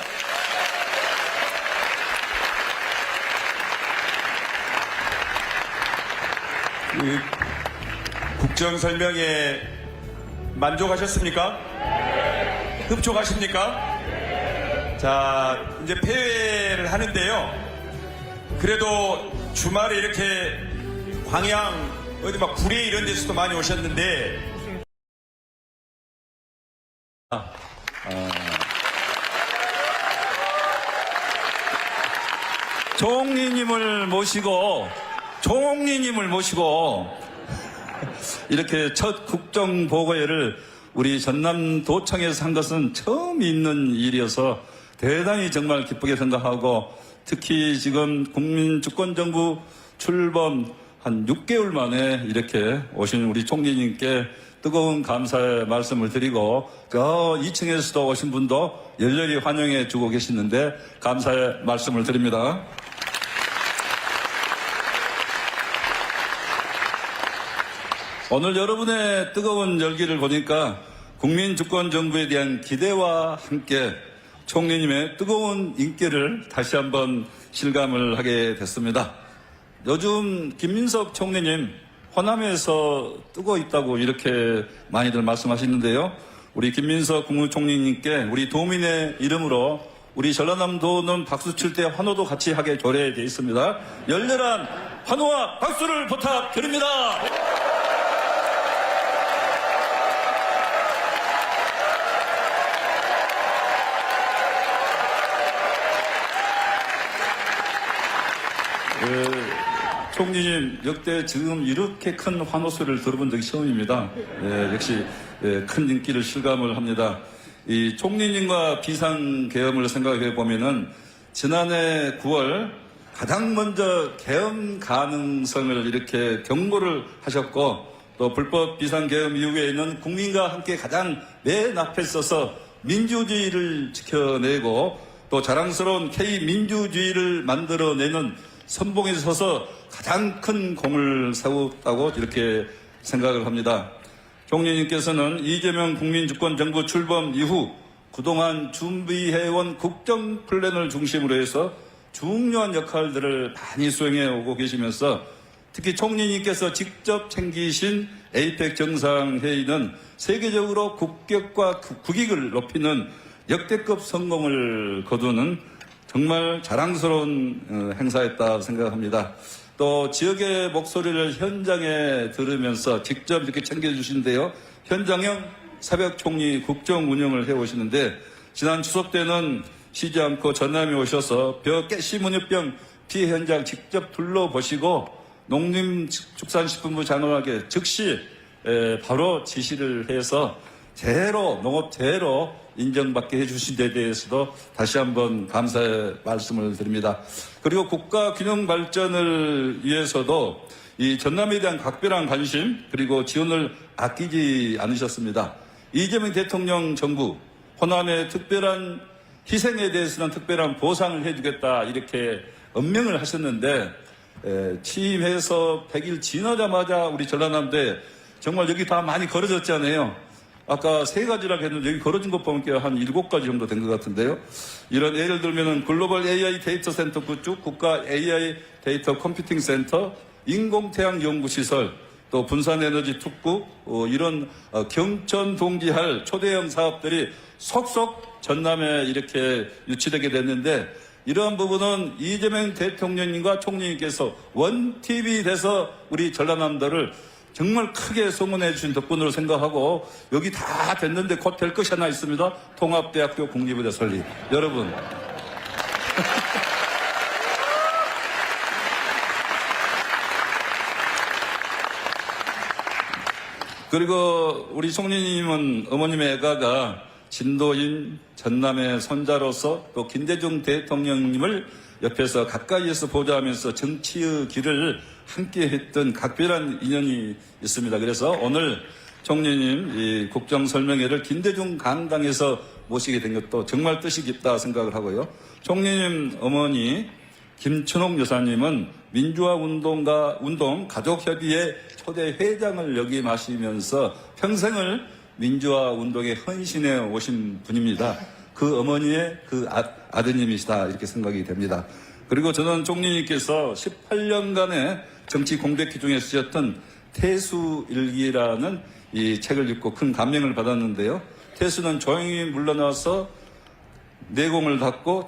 국정 설명에 만족하셨습니까? 흡족하십니까? 자, 이제 폐회를 하는데요. 그래도 주말에 이렇게 광양, 어디 막 구례 이런 데서도 많이 오셨는데, 총리님을 모시고 이렇게 첫 국정보고회를 우리 전남도청에서 한 것은 처음 있는 일이어서 대단히 정말 기쁘게 생각하고, 특히 지금 국민주권정부 출범 한 6개월 만에 이렇게 오신 우리 총리님께 뜨거운 감사의 말씀을 드리고, 저 2층에서도 오신 분도 열렬히 환영해 주고 계시는데 감사의 말씀을 드립니다. 오늘 여러분의 뜨거운 열기를 보니까 국민주권정부에 대한 기대와 함께 총리님의 뜨거운 인기를 다시 한번 실감을 하게 됐습니다. 요즘 김민석 총리님 호남에서 뜨고 있다고 이렇게 많이들 말씀하시는데요. 우리 김민석 국무총리님께 우리 도민의 이름으로 우리 전라남도는 박수 칠 때 환호도 같이 하게 조례되어 있습니다. 열렬한 환호와 박수를 부탁드립니다. 총리님, 역대 지금 이렇게 큰 환호 소리를 들어본 적이 처음입니다. 역시 큰 인기를 실감을 합니다. 이 총리님과 비상계엄을 생각해 보면은 지난해 9월 가장 먼저 계엄 가능성을 이렇게 경고를 하셨고, 또 불법 비상계엄 이후에는 국민과 함께 가장 맨 앞에 서서 민주주의를 지켜내고 또 자랑스러운 K민주주의를 만들어내는 선봉에 서서 가장 큰 공을 세웠다고 이렇게 생각을 합니다. 총리님께서는 이재명 국민주권정부 출범 이후 그동안 준비해온 국정 플랜을 중심으로 해서 중요한 역할들을 많이 수행해 오고 계시면서 특히 총리님께서 직접 챙기신 에이펙 정상회의는 세계적으로 국격과 국익을 높이는 역대급 성공을 거두는 정말 자랑스러운 행사였다 생각합니다. 또 지역의 목소리를 현장에 들으면서 직접 이렇게 챙겨주시는데요. 현장형 새벽 총리 국정 운영을 해오시는데, 지난 추석 때는 쉬지 않고 전남에 오셔서 벼깨시문유병 피해 현장 직접 둘러보시고 농림축산식품부 장관에게 즉시 바로 지시를 해서 농업 제로 인정받게 해주신 데 대해서도 다시 한번 감사의 말씀을 드립니다. 그리고 국가 균형 발전을 위해서도 이 전남에 대한 각별한 관심 그리고 지원을 아끼지 않으셨습니다. 이재명 대통령 정부 호남의 특별한 희생에 대해서는 특별한 보상을 해주겠다 이렇게 언명을 하셨는데, 취임해서 100일 지나자마자 우리 전라남도에 정말 여기 다 많이 걸어졌잖아요. 아까 3가지라고 했는데 여기 걸어진 것 보면 한 7가지 정도 된 것 같은데요. 이런 예를 들면은 글로벌 AI 데이터 센터 구축, 국가 AI 데이터 컴퓨팅 센터, 인공태양 연구시설, 또 분산에너지 특구, 이런 경천 동지할 초대형 사업들이 속속 전남에 이렇게 유치되게 됐는데, 이러한 부분은 이재명 대통령님과 총리님께서 원TV 돼서 우리 전라남도를 정말 크게 소문해 주신 덕분으로 생각하고, 여기 다 됐는데 곧 될 것이 하나 있습니다. 통합대학교 국립의대 설립. 여러분. 그리고 우리 총리님은 어머님의 애가가 진도인 전남의 손자로서 또 김대중 대통령님을 옆에서 가까이에서 보좌하면서 정치의 길을 함께 했던 각별한 인연이 있습니다. 그래서 오늘 총리님 이 국정 설명회를 김대중 강당에서 모시게 된 것도 정말 뜻이 깊다 생각을 하고요. 총리님 어머니 김춘옥 여사님은 민주화운동 가족협의회 초대 회장을 역임하시면서 평생을 민주화운동에 헌신해 오신 분입니다. 그 어머니의 그 아드님이시다 이렇게 생각이 됩니다. 그리고 저는 총리님께서 18년간의 정치 공백기 중에 쓰셨던 태수일기라는 이 책을 읽고 큰 감명을 받았는데요. 태수는 조용히 물러나서 내공을 닦고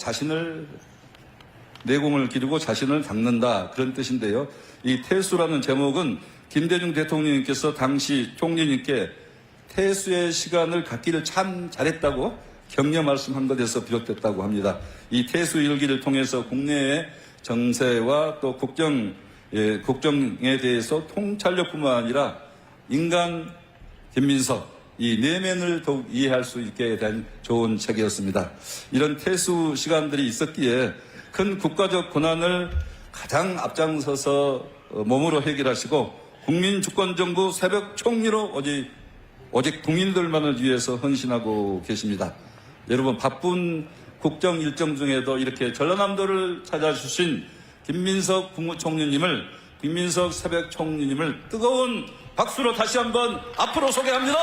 내공을 기르고 자신을 닦는다 그런 뜻인데요. 이 태수라는 제목은 김대중 대통령님께서 당시 총리님께 태수의 시간을 갖기를 참 잘했다고 격려 말씀한 것에서 비롯됐다고 합니다. 이 태수 일기를 통해서 국내의 정세와 또 국정에 대해서 통찰력뿐만 아니라 인간 김민석 이 내면을 더욱 이해할 수 있게 된 좋은 책이었습니다. 이런 태수 시간들이 있었기에 큰 국가적 고난을 가장 앞장서서 몸으로 해결하시고 국민주권정부 새벽 총리로 오직 국민들만을 위해서 헌신하고 계십니다. 여러분 바쁜 국정 일정 중에도 이렇게 전라남도를 찾아주신 김민석 새벽 총리님을 뜨거운 박수로 다시 한번 앞으로 소개합니다.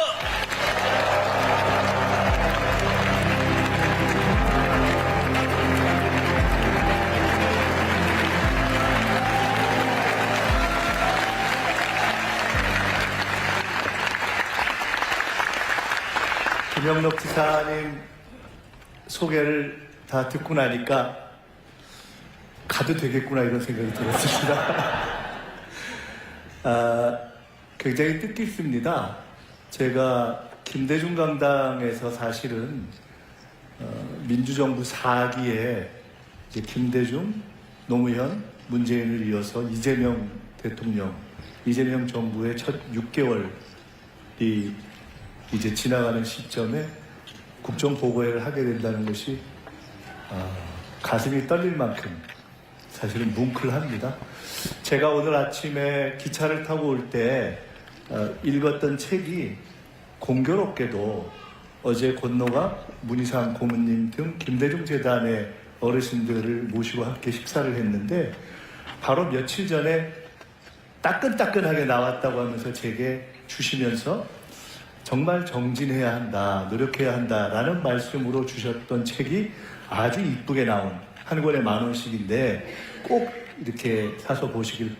김영록 지사님 소개를 다 듣고 나니까 가도 되겠구나 이런 생각이 들었습니다. 굉장히 뜻깊습니다. 제가 김대중 강당에서 사실은 민주정부 4기에 이제 김대중, 노무현, 문재인을 이어서 이재명 대통령, 이재명 정부의 첫 6개월이 이제 지나가는 시점에 국정보고회를 하게 된다는 것이 가슴이 떨릴 만큼 사실은 뭉클합니다. 제가 오늘 아침에 기차를 타고 올 때 읽었던 책이 공교롭게도 어제 권노가 문희상 고문님 등 김대중 재단의 어르신들을 모시고 함께 식사를 했는데 바로 며칠 전에 따끈따끈하게 나왔다고 하면서 제게 주시면서 정말 정진해야 한다, 노력해야 한다라는 말씀으로 주셨던 책이 아주 이쁘게 나온 한 권에 10,000원씩인데 꼭 이렇게 사서 보시길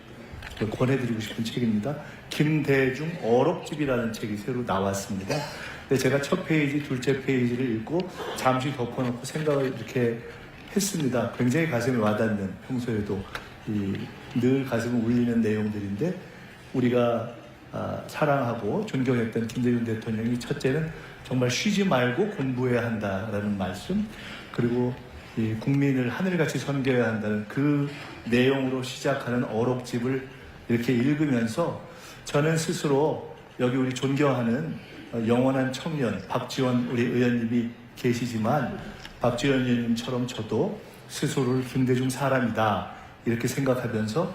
권해드리고 싶은 책입니다. 김대중 어록집이라는 책이 새로 나왔습니다. 근데 제가 첫 페이지, 둘째 페이지를 읽고 잠시 덮어놓고 생각을 이렇게 했습니다. 굉장히 가슴에 와닿는, 평소에도 늘 가슴을 울리는 내용들인데 우리가 사랑하고 존경했던 김대중 대통령이 첫째는 정말 쉬지 말고 공부해야 한다라는 말씀, 그리고 이 국민을 하늘같이 섬겨야 한다는 그 내용으로 시작하는 어록집을 이렇게 읽으면서 저는 스스로 여기 우리 존경하는 영원한 청년 박지원 우리 의원님이 계시지만 박지원 의원님처럼 저도 스스로를 김대중 사람이다 이렇게 생각하면서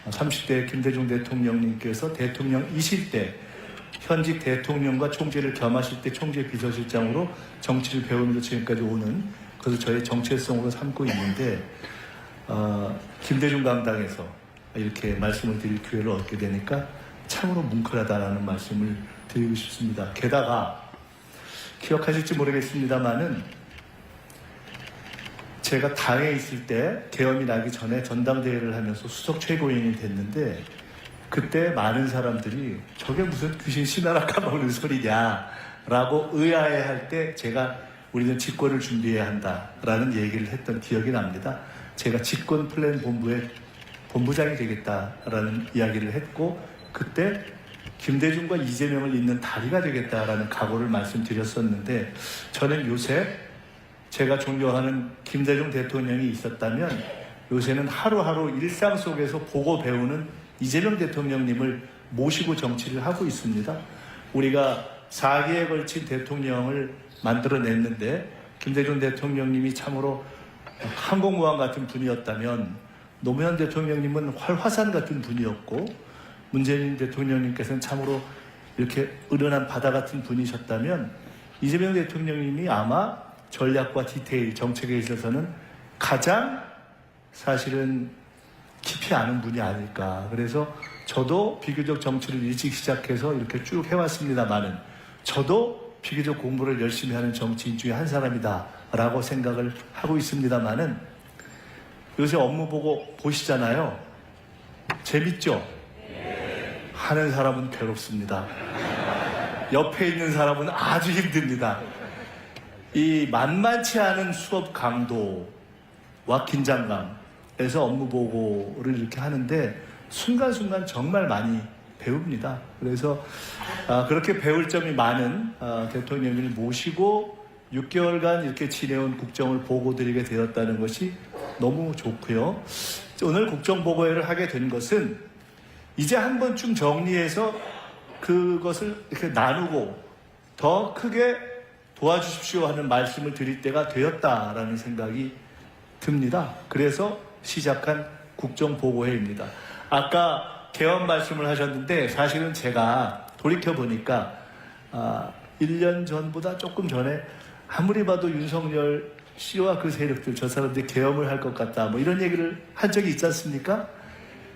30대 김대중 대통령님께서 대통령이실 때 현직 대통령과 총재를 겸하실 때 총재 비서실장으로 정치를 배우면서 지금까지 오는 그래서 저의 정체성으로 삼고 있는데 김대중 강당에서 이렇게 말씀을 드릴 기회를 얻게 되니까 참으로 뭉클하다라는 말씀을 드리고 싶습니다. 게다가 기억하실지 모르겠습니다만은 제가 당에 있을 때 계엄이 나기 전에 전당대회를 하면서 수석 최고위원이 됐는데 그때 많은 사람들이 저게 무슨 귀신 신하라 까먹는 소리냐라고 의아해할 때 제가 우리는 집권을 준비해야 한다라는 얘기를 했던 기억이 납니다. 제가 집권 플랜 본부의 본부장이 되겠다라는 이야기를 했고 그때 김대중과 이재명을 잇는 다리가 되겠다라는 각오를 말씀드렸었는데 저는 요새 제가 존경하는 김대중 대통령이 있었다면 요새는 하루하루 일상 속에서 보고 배우는 이재명 대통령님을 모시고 정치를 하고 있습니다. 우리가 4기에 걸친 대통령을 만들어냈는데 김대중 대통령님이 참으로 항공모함 같은 분이었다면 노무현 대통령님은 활화산 같은 분이었고 문재인 대통령님께서는 참으로 이렇게 은은한 바다 같은 분이셨다면 이재명 대통령님이 아마 전략과 디테일, 정책에 있어서는 가장 사실은 깊이 아는 분이 아닐까. 그래서 저도 비교적 정치를 일찍 시작해서 이렇게 쭉 해왔습니다만은 저도 비교적 공부를 열심히 하는 정치인 중에 한 사람이다 라고 생각을 하고 있습니다만은 요새 업무 보고 보시잖아요. 재밌죠? 하는 사람은 괴롭습니다. 옆에 있는 사람은 아주 힘듭니다. 이 만만치 않은 수업 강도와 긴장감에서 업무 보고를 이렇게 하는데 순간순간 정말 많이 배웁니다. 그래서 그렇게 배울 점이 많은 대통령을 모시고 6개월간 이렇게 지내온 국정을 보고드리게 되었다는 것이 너무 좋고요. 오늘 국정보고회를 하게 된 것은 이제 한 번쯤 정리해서 그것을 이렇게 나누고 더 크게 도와주십시오 하는 말씀을 드릴 때가 되었다라는 생각이 듭니다. 그래서 시작한 국정보고회입니다. 아까 개헌 말씀을 하셨는데 사실은 제가 돌이켜보니까 1년 전보다 조금 전에 아무리 봐도 윤석열 씨와 그 세력들 저 사람들이 계엄을 할 것 같다 뭐 이런 얘기를 한 적이 있지 않습니까?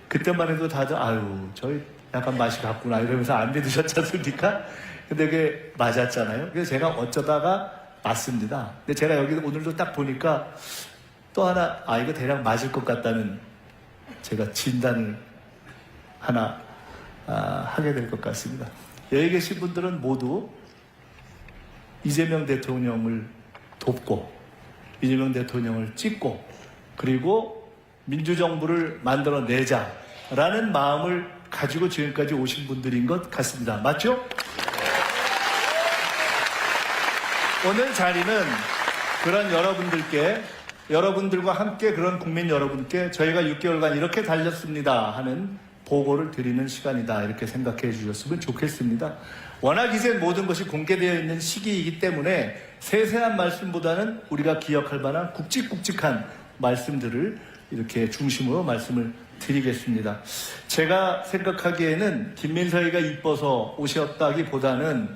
그때만 해도 다들 아유 저희 약간 맛이 갔구나 이러면서 안 믿으셨지 않습니까? 근데 그게 맞았잖아요. 그래서 제가 어쩌다가 맞습니다. 근데 제가 여기 오늘도 딱 보니까 또 하나 이거 대략 맞을 것 같다는 제가 진단을 하나 하게 될 것 같습니다. 여기 계신 분들은 모두 이재명 대통령을 돕고 이재명 대통령을 찍고 그리고 민주정부를 만들어내자라는 마음을 가지고 지금까지 오신 분들인 것 같습니다. 맞죠? 오늘 자리는 그런 여러분들과 함께 그런 국민 여러분께 저희가 6개월간 이렇게 달렸습니다 하는 보고를 드리는 시간이다 이렇게 생각해 주셨으면 좋겠습니다. 워낙 이제 모든 것이 공개되어 있는 시기이기 때문에 세세한 말씀보다는 우리가 기억할 만한 굵직굵직한 말씀들을 이렇게 중심으로 말씀을 드리겠습니다. 제가 생각하기에는 김민서이가 이뻐서 오셨다기보다는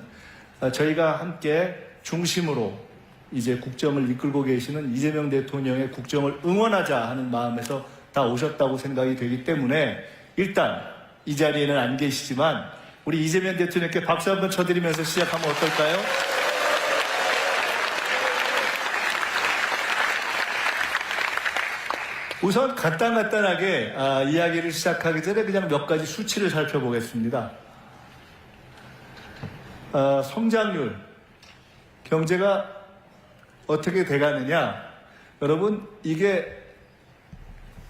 저희가 함께 중심으로 이제 국정을 이끌고 계시는 이재명 대통령의 국정을 응원하자 하는 마음에서 다 오셨다고 생각이 되기 때문에 일단 이 자리에는 안 계시지만 우리 이재명 대통령께 박수 한번 쳐드리면서 시작하면 어떨까요? 우선 간단하게 이야기를 시작하기 전에 그냥 몇 가지 수치를 살펴보겠습니다. 성장률, 경제가 어떻게 돼가느냐? 여러분 이게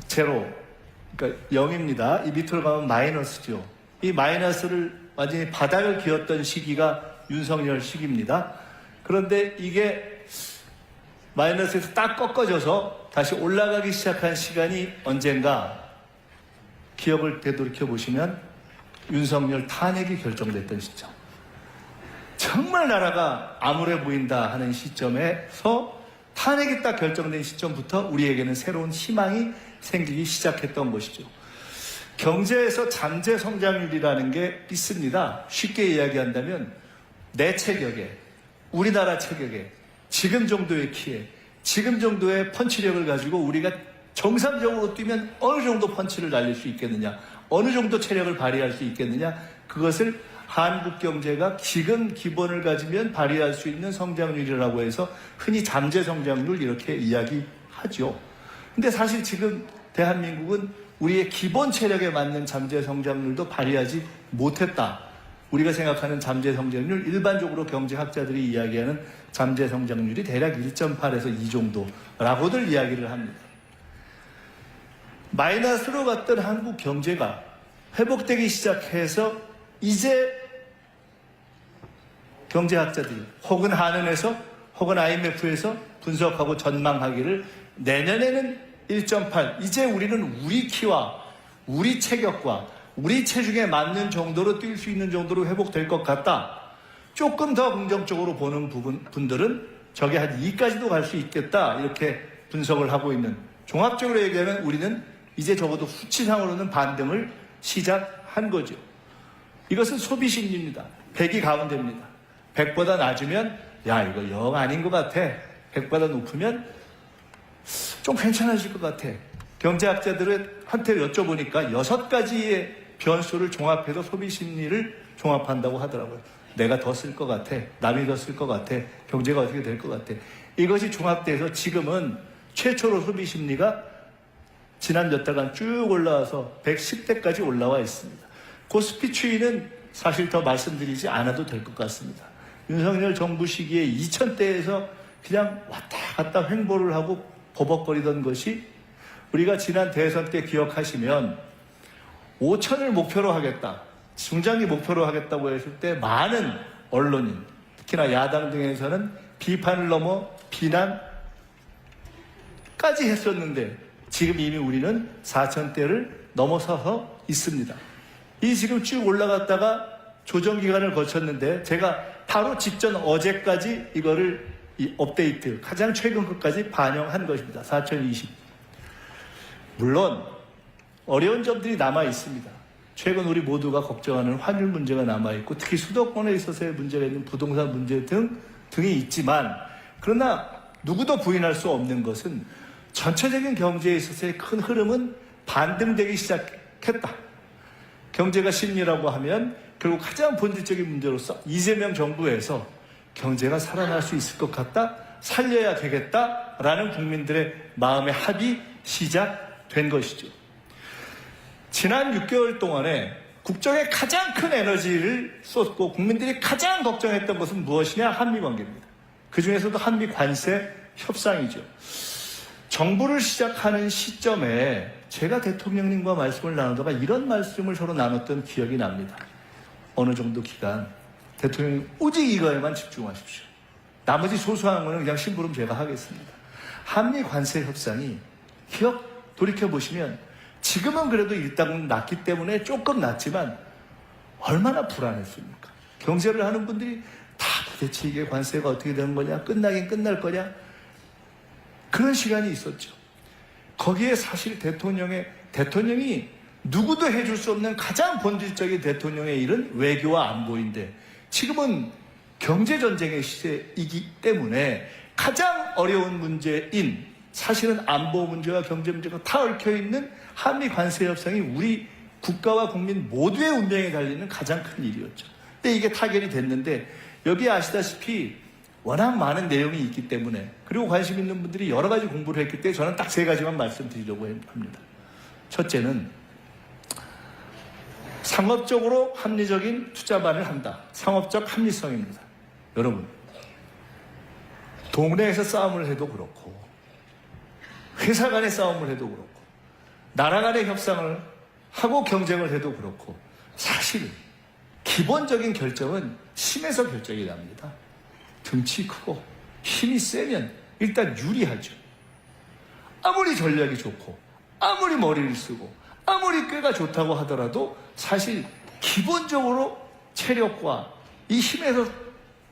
제로, 그러니까 0입니다. 이 밑으로 가면 마이너스죠. 이 마이너스를 완전히 바닥을 기었던 시기가 윤석열 시기입니다. 그런데 이게 마이너스에서 딱 꺾어져서 다시 올라가기 시작한 시간이 언젠가 기억을 되돌이켜 보시면 윤석열 탄핵이 결정됐던 시점. 정말 나라가 암울해 보인다 하는 시점에서 탄핵이 딱 결정된 시점부터 우리에게는 새로운 희망이 생기기 시작했던 것이죠. 경제에서 잠재 성장률이라는 게 있습니다. 쉽게 이야기한다면 내 체격에, 우리나라 체격에, 지금 정도의 키에, 지금 정도의 펀치력을 가지고 우리가 정상적으로 뛰면 어느 정도 펀치를 날릴 수 있겠느냐, 어느 정도 체력을 발휘할 수 있겠느냐, 그것을 한국 경제가 지금 기본을 가지면 발휘할 수 있는 성장률이라고 해서 흔히 잠재 성장률 이렇게 이야기하죠. 근데 사실 지금 대한민국은 우리의 기본 체력에 맞는 잠재 성장률도 발휘하지 못했다. 우리가 생각하는 잠재 성장률, 일반적으로 경제학자들이 이야기하는 잠재 성장률이 대략 1.8에서 2 정도라고들 이야기를 합니다. 마이너스로 갔던 한국 경제가 회복되기 시작해서 이제 경제학자들이 혹은 한은에서 혹은 IMF에서 분석하고 전망하기를 내년에는 1.8, 이제 우리는 우리 키와 우리 체격과 우리 체중에 맞는 정도로 뛸 수 있는 정도로 회복될 것 같다. 조금 더 긍정적으로 보는 분들은 저게 한 2까지도 갈 수 있겠다. 이렇게 분석을 하고 있는, 종합적으로 얘기하면 우리는 이제 적어도 수치상으로는 반등을 시작한 거죠. 이것은 소비 심리입니다. 100이 가운데입니다. 100보다 낮으면 야 이거 영 아닌 것 같아. 100보다 높으면 좀 괜찮아질 것 같아. 경제학자들한테 여쭤보니까 6가지의 변수를 종합해서 소비 심리를 종합한다고 하더라고요. 내가 더 쓸 것 같아. 남이 더 쓸 것 같아. 경제가 어떻게 될 것 같아. 이것이 종합돼서 지금은 최초로 소비 심리가 지난 몇 달간 쭉 올라와서 110대까지 올라와 있습니다. 코스피 추이는 사실 더 말씀드리지 않아도 될 것 같습니다. 윤석열 정부 시기에 2000대에서 그냥 왔다 갔다 횡보를 하고 버벅거리던 것이 우리가 지난 대선 때 기억하시면 5천을 목표로 하겠다, 중장기 목표로 하겠다고 했을 때 많은 언론인, 특히나 야당 등에서는 비판을 넘어 비난까지 했었는데 지금 이미 우리는 4천대를 넘어서서 있습니다. 이 지금 쭉 올라갔다가 조정 기간을 거쳤는데 제가 바로 직전 어제까지 이거를 이 업데이트, 가장 최근 것까지 반영한 것입니다. 4020. 물론 어려운 점들이 남아 있습니다. 최근 우리 모두가 걱정하는 환율 문제가 남아 있고 특히 수도권에 있어서의 문제가 있는 부동산 문제 등이 있지만, 그러나 누구도 부인할 수 없는 것은 전체적인 경제에 있어서의 큰 흐름은 반등되기 시작했다. 경제가 심리라고 하면 결국 가장 본질적인 문제로서 이재명 정부에서 경제가 살아날 수 있을 것 같다, 살려야 되겠다라는 국민들의 마음의 합이 시작된 것이죠. 지난 6개월 동안에 국정에 가장 큰 에너지를 쏟고 국민들이 가장 걱정했던 것은 무엇이냐? 한미 관계입니다. 그 중에서도 한미 관세 협상이죠. 정부를 시작하는 시점에 제가 대통령님과 말씀을 나누다가 이런 말씀을 서로 나눴던 기억이 납니다. 어느 정도 기간 대통령이 오직 이거에만 집중하십시오. 나머지 소소한 거는 그냥 심부름 제가 하겠습니다. 한미 관세 협상이 돌이켜보시면 지금은 그래도 일단 낮기 때문에 조금 낮지만 얼마나 불안했습니까? 경제를 하는 분들이 다 도대체 이게 관세가 어떻게 되는 거냐? 끝나긴 끝날 거냐? 그런 시간이 있었죠. 거기에 사실 대통령이 누구도 해줄 수 없는 가장 본질적인 대통령의 일은 외교와 안보인데 지금은 경제전쟁의 시대이기 때문에 가장 어려운 문제인 사실은 안보 문제와 경제 문제가 다 얽혀있는 한미 관세 협상이 우리 국가와 국민 모두의 운명에 달리는 가장 큰 일이었죠. 근데 이게 타결이 됐는데 여기 아시다시피 워낙 많은 내용이 있기 때문에, 그리고 관심 있는 분들이 여러 가지 공부를 했기 때문에 저는 딱 3가지만 말씀드리려고 합니다. 첫째는 상업적으로 합리적인 투자만을 한다. 상업적 합리성입니다. 여러분, 동네에서 싸움을 해도 그렇고 회사 간의 싸움을 해도 그렇고 나라 간의 협상을 하고 경쟁을 해도 그렇고 사실 기본적인 결정은 힘에서 결정이 납니다. 등치 크고 힘이 세면 일단 유리하죠. 아무리 전략이 좋고 아무리 머리를 쓰고 아무리 꾀가 좋다고 하더라도 사실 기본적으로 체력과 이 힘에서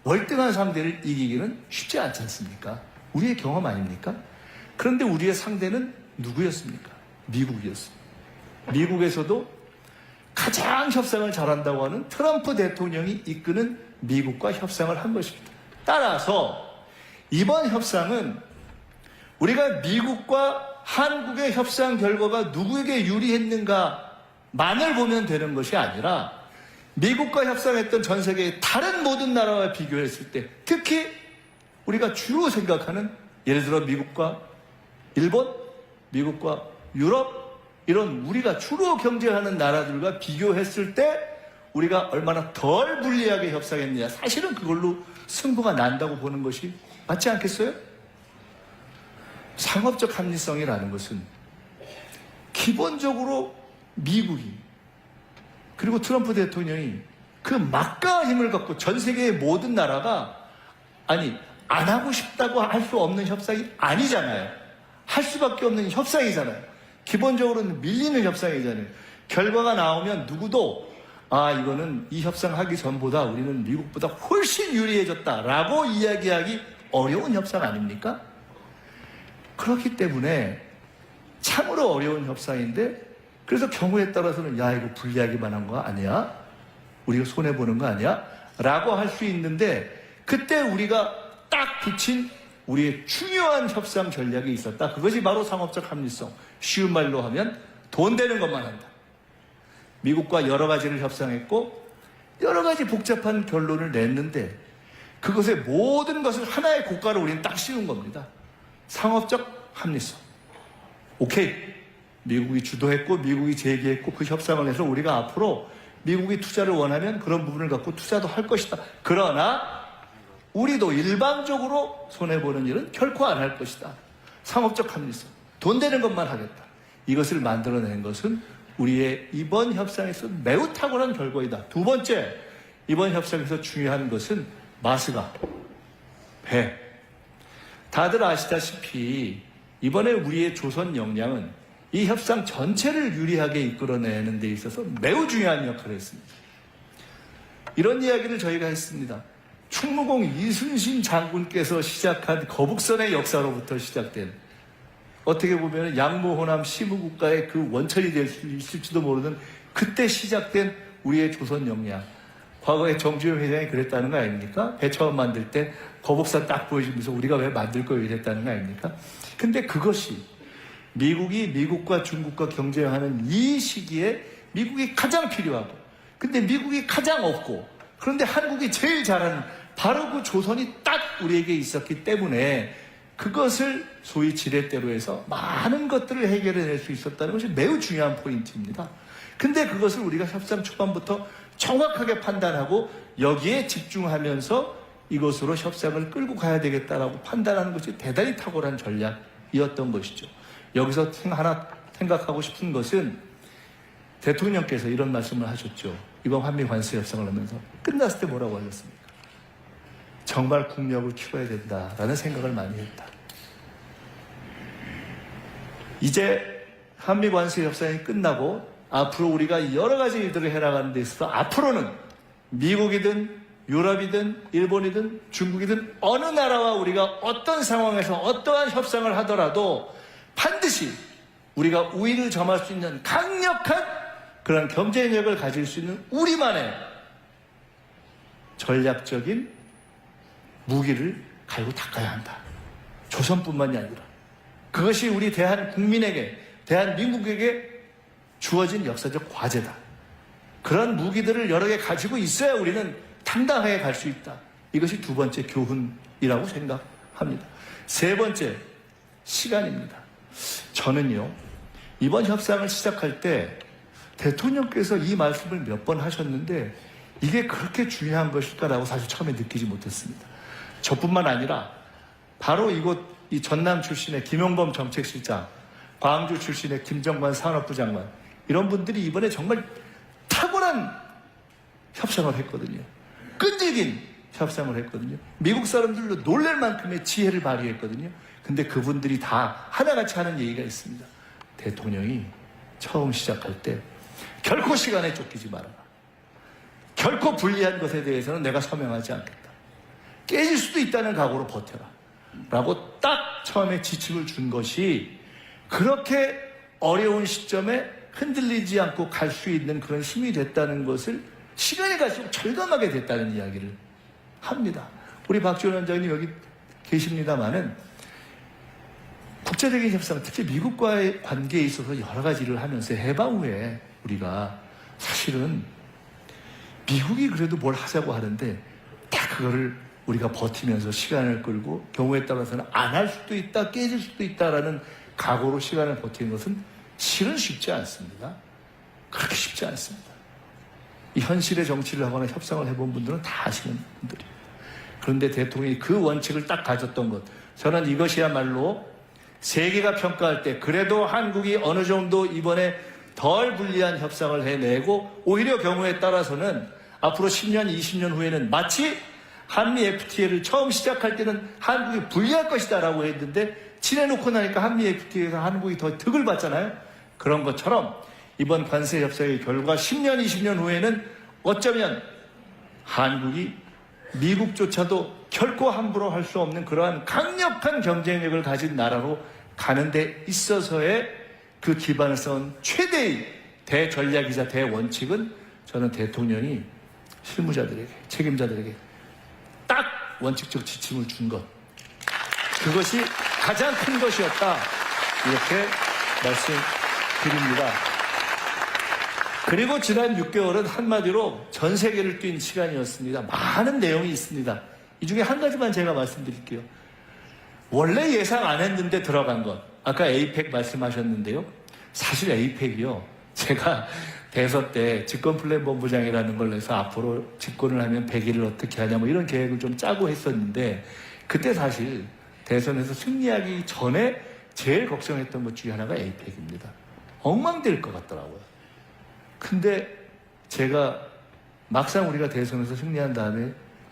월등한 상대를 이기기는 쉽지 않지 않습니까? 우리의 경험 아닙니까? 그런데 우리의 상대는 누구였습니까? 미국이었습니다. 미국에서도 가장 협상을 잘한다고 하는 트럼프 대통령이 이끄는 미국과 협상을 한 것입니다. 따라서 이번 협상은 우리가 미국과 한국의 협상 결과가 누구에게 유리했는가만을 보면 되는 것이 아니라 미국과 협상했던 전 세계의 다른 모든 나라와 비교했을 때 특히 우리가 주로 생각하는 예를 들어 미국과 일본, 미국과 유럽 이런 우리가 주로 경쟁하는 나라들과 비교했을 때 우리가 얼마나 덜 불리하게 협상했느냐. 사실은 그걸로 승부가 난다고 보는 것이 맞지 않겠어요? 상업적 합리성이라는 것은 기본적으로 미국이 그리고 트럼프 대통령이 그 막강한 힘을 갖고 전 세계의 모든 나라가 안 하고 싶다고 할 수 없는 협상이 아니잖아요. 할 수밖에 없는 협상이잖아요. 기본적으로는 밀리는 협상이잖아요. 결과가 나오면 누구도 이거는 이 협상하기 전보다 우리는 미국보다 훨씬 유리해졌다라고 이야기하기 어려운 협상 아닙니까? 그렇기 때문에 참으로 어려운 협상인데 그래서 경우에 따라서는 이거 불리하기만 한 거 아니야? 우리가 손해보는 거 아니야? 라고 할 수 있는데 그때 우리가 딱 붙인 우리의 중요한 협상 전략이 있었다. 그것이 바로 상업적 합리성. 쉬운 말로 하면 돈 되는 것만 한다. 미국과 여러 가지를 협상했고 여러 가지 복잡한 결론을 냈는데 그것의 모든 것을 하나의 고가로 우리는 딱 씌운 겁니다. 상업적 합리성. 오케이. 미국이 주도했고 미국이 제기했고 그 협상을 해서 우리가 앞으로 미국이 투자를 원하면 그런 부분을 갖고 투자도 할 것이다. 그러나 우리도 일방적으로 손해보는 일은 결코 안 할 것이다. 상업적 합리성. 돈 되는 것만 하겠다. 이것을 만들어낸 것은 우리의 이번 협상에서 매우 탁월한 결과이다. 두 번째, 이번 협상에서 중요한 것은 마스가 배. 다들 아시다시피 이번에 우리의 조선 역량은 이 협상 전체를 유리하게 이끌어내는 데 있어서 매우 중요한 역할을 했습니다. 이런 이야기를 저희가 했습니다. 충무공 이순신 장군께서 시작한 거북선의 역사로부터 시작된 어떻게 보면 양무, 호남, 시무국가의 그 원천이 될 수 있을지도 모르는 그때 시작된 우리의 조선 역량. 과거에 정주영 회장이 그랬다는 거 아닙니까? 배 처음 만들 때 거북선 딱 보여주면서 우리가 왜 만들 거예요 이랬다는 거 아닙니까? 근데 그것이 미국이 미국과 중국과 경쟁하는 이 시기에 미국이 가장 필요하고 근데 미국이 가장 없고 그런데 한국이 제일 잘하는 바로 그 조선이 딱 우리에게 있었기 때문에 그것을 소위 지렛대로 해서 많은 것들을 해결해낼 수 있었다는 것이 매우 중요한 포인트입니다. 근데 그것을 우리가 협상 초반부터 정확하게 판단하고 여기에 집중하면서 이것으로 협상을 끌고 가야 되겠다라고 판단하는 것이 대단히 탁월한 전략이었던 것이죠. 여기서 하나 생각하고 싶은 것은 대통령께서 이런 말씀을 하셨죠. 이번 한미 관세 협상을 하면서 끝났을 때 뭐라고 하셨습니까? 정말 국력을 키워야 된다라는 생각을 많이 했다. 이제 한미 관세 협상이 끝나고 앞으로 우리가 여러 가지 일들을 해나가는 데 있어서 앞으로는 미국이든 유럽이든 일본이든 중국이든 어느 나라와 우리가 어떤 상황에서 어떠한 협상을 하더라도 반드시 우리가 우위를 점할 수 있는 강력한 그런 경쟁력을 가질 수 있는 우리만의 전략적인 무기를 갈고 닦아야 한다. 조선뿐만이 아니라 그것이 우리 대한국민에게 대한민국에게 주어진 역사적 과제다. 그런 무기들을 여러 개 가지고 있어야 우리는 당당하게 갈 수 있다. 이것이 두 번째 교훈이라고 생각합니다. 세 번째 시간입니다. 저는요 이번 협상을 시작할 때 대통령께서 이 말씀을 몇 번 하셨는데 이게 그렇게 중요한 것일까라고 사실 처음에 느끼지 못했습니다. 저뿐만 아니라 바로 이곳 이 전남 출신의 김용범 정책실장, 광주 출신의 김정관 산업부 장관 이런 분들이 이번에 정말 탁월한 협상을 했거든요. 끈질긴 협상을 했거든요. 미국 사람들도 놀랄 만큼의 지혜를 발휘했거든요. 근데 그분들이 다 하나같이 하는 얘기가 있습니다. 대통령이 처음 시작할 때 결코 시간에 쫓기지 말아라. 결코 불리한 것에 대해서는 내가 서명하지 않겠다. 깨질 수도 있다는 각오로 버텨라. 라고 딱 처음에 지침을 준 것이 그렇게 어려운 시점에 흔들리지 않고 갈 수 있는 그런 힘이 됐다는 것을 시간이 갈수록 절감하게 됐다는 이야기를 합니다. 우리 박지원 원장님 여기 계십니다마는 국제적인 협상, 특히 미국과의 관계에 있어서 여러 가지를 하면서 해방 후에 우리가 사실은 미국이 그래도 뭘 하자고 하는데 딱 그거를 우리가 버티면서 시간을 끌고 경우에 따라서는 안 할 수도 있다, 깨질 수도 있다라는 각오로 시간을 버티는 것은 실은 쉽지 않습니다. 그렇게 쉽지 않습니다. 이 현실의 정치를 하거나 협상을 해본 분들은 다 아시는 분들이에요. 그런데 대통령이 그 원칙을 딱 가졌던 것, 저는 이것이야말로 세계가 평가할 때 그래도 한국이 어느 정도 이번에 덜 불리한 협상을 해내고 오히려 경우에 따라서는 앞으로 10년, 20년 후에는 마치 한미 FTA를 처음 시작할 때는 한국이 불리할 것이다 라고 했는데 친해놓고 나니까 한미 FTA에서 한국이 더 득을 봤잖아요. 그런 것처럼 이번 관세 협상의 결과 10년, 20년 후에는 어쩌면 한국이 미국조차도 결코 함부로 할 수 없는 그러한 강력한 경쟁력을 가진 나라로 가는 데 있어서의 그 기반을 쌓은 최대의 대전략이자 대원칙은 저는 대통령이 실무자들에게, 책임자들에게 딱 원칙적 지침을 준 것, 그것이 가장 큰 것이었다, 이렇게 말씀드립니다. 그리고 지난 6개월은 한마디로 전 세계를 뛴 시간이었습니다. 많은 내용이 있습니다. 이 중에 한 가지만 제가 말씀드릴게요. 원래 예상 안 했는데 들어간 것, 아까 에이펙 말씀하셨는데요. 사실 에이펙이요, 제가 대선 때 집권플랜본부장이라는 걸 해서 앞으로 집권을 하면 100일을 어떻게 하냐 뭐 이런 계획을 좀 짜고 했었는데, 그때 사실 대선에서 승리하기 전에 제일 걱정했던 것 중에 하나가 에이펙입니다. 엉망될 것 같더라고요. 근데 제가 막상 우리가 대선에서 승리한 다음에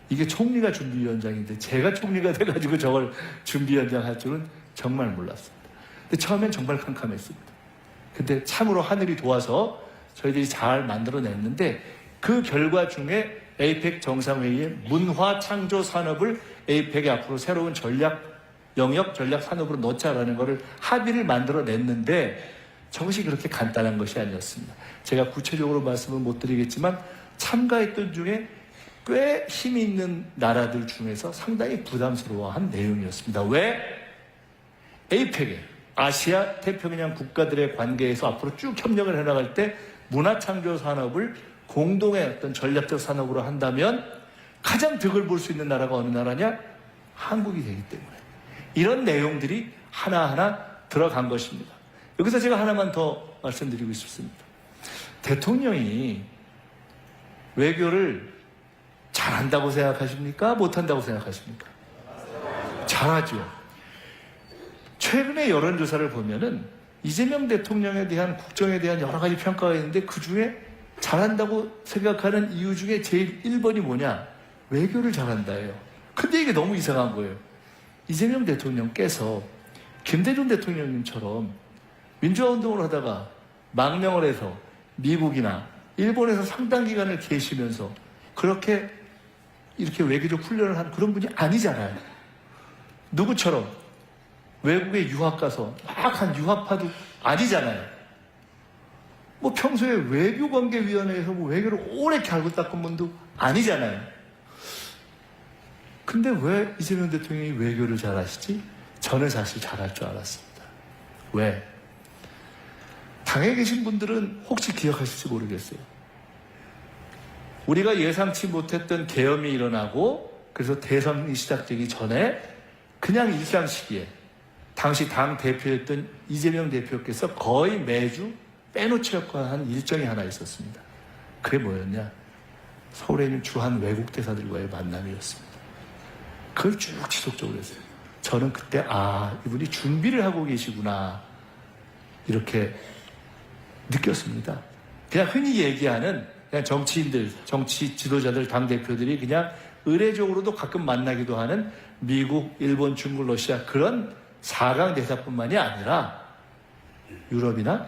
이게 총리가 준비위원장인데 제가 총리가 돼가지고 저걸 준비위원장 할 줄은 정말 몰랐습니다. 근데 처음엔 정말 캄캄했습니다. 근데 참으로 하늘이 도와서 저희들이 잘 만들어냈는데, 그 결과 중에 에이펙 정상회의에 문화 창조 산업을 에이펙의 앞으로 새로운 전략 영역, 전략 산업으로 넣자라는 것을 합의를 만들어냈는데 저것이 그렇게 간단한 것이 아니었습니다. 제가 구체적으로 말씀을 못 드리겠지만 참가했던 중에 꽤 힘이 있는 나라들 중에서 상당히 부담스러워한 내용이었습니다. 왜? 에이펙에 아시아 태평양 국가들의 관계에서 앞으로 쭉 협력을 해나갈 때 문화창조 산업을 공동의 어떤 전략적 산업으로 한다면 가장 득을 볼 수 있는 나라가 어느 나라냐? 한국이 되기 때문에 이런 내용들이 하나하나 들어간 것입니다. 여기서 제가 하나만 더 말씀드리고 싶습니다. 대통령이 외교를 잘한다고 생각하십니까? 못한다고 생각하십니까? 잘하죠. 최근에 여론조사를 보면은 이재명 대통령에 대한 국정에 대한 여러 가지 평가가 있는데 그 중에 잘한다고 생각하는 이유 중에 제일 1번이 뭐냐? 외교를 잘한다예요. 근데 이게 너무 이상한 거예요. 이재명 대통령께서 김대중 대통령님처럼 민주화운동을 하다가 망명을 해서 미국이나 일본에서 상당 기간을 계시면서 그렇게 이렇게 외교적 훈련을 한 그런 분이 아니잖아요. 누구처럼 외국에 유학 가서 막 한 유학파도 아니잖아요. 뭐 평소에 외교관계위원회에서 뭐 외교를 오래 갈고 닦은 분도 아니잖아요. 근데 왜 이재명 대통령이 외교를 잘하시지? 저는 사실 잘할 줄 알았습니다. 왜? 당에 계신 분들은 혹시 기억하실지 모르겠어요. 우리가 예상치 못했던 계엄이 일어나고 그래서 대선이 시작되기 전에 그냥 일상 시기에 당시 당 대표였던 이재명 대표께서 거의 매주 빼놓지 않고 한 일정이 하나 있었습니다. 그게 뭐였냐? 서울에 있는 주한 외국 대사들과의 만남이었습니다. 그걸 쭉 지속적으로 했어요. 저는 그때 이분이 준비를 하고 계시구나 이렇게 느꼈습니다. 그냥 흔히 얘기하는 그냥 정치인들, 정치 지도자들, 당대표들이 그냥 의례적으로도 가끔 만나기도 하는 미국, 일본, 중국, 러시아 그런 4강 대사뿐만이 아니라 유럽이나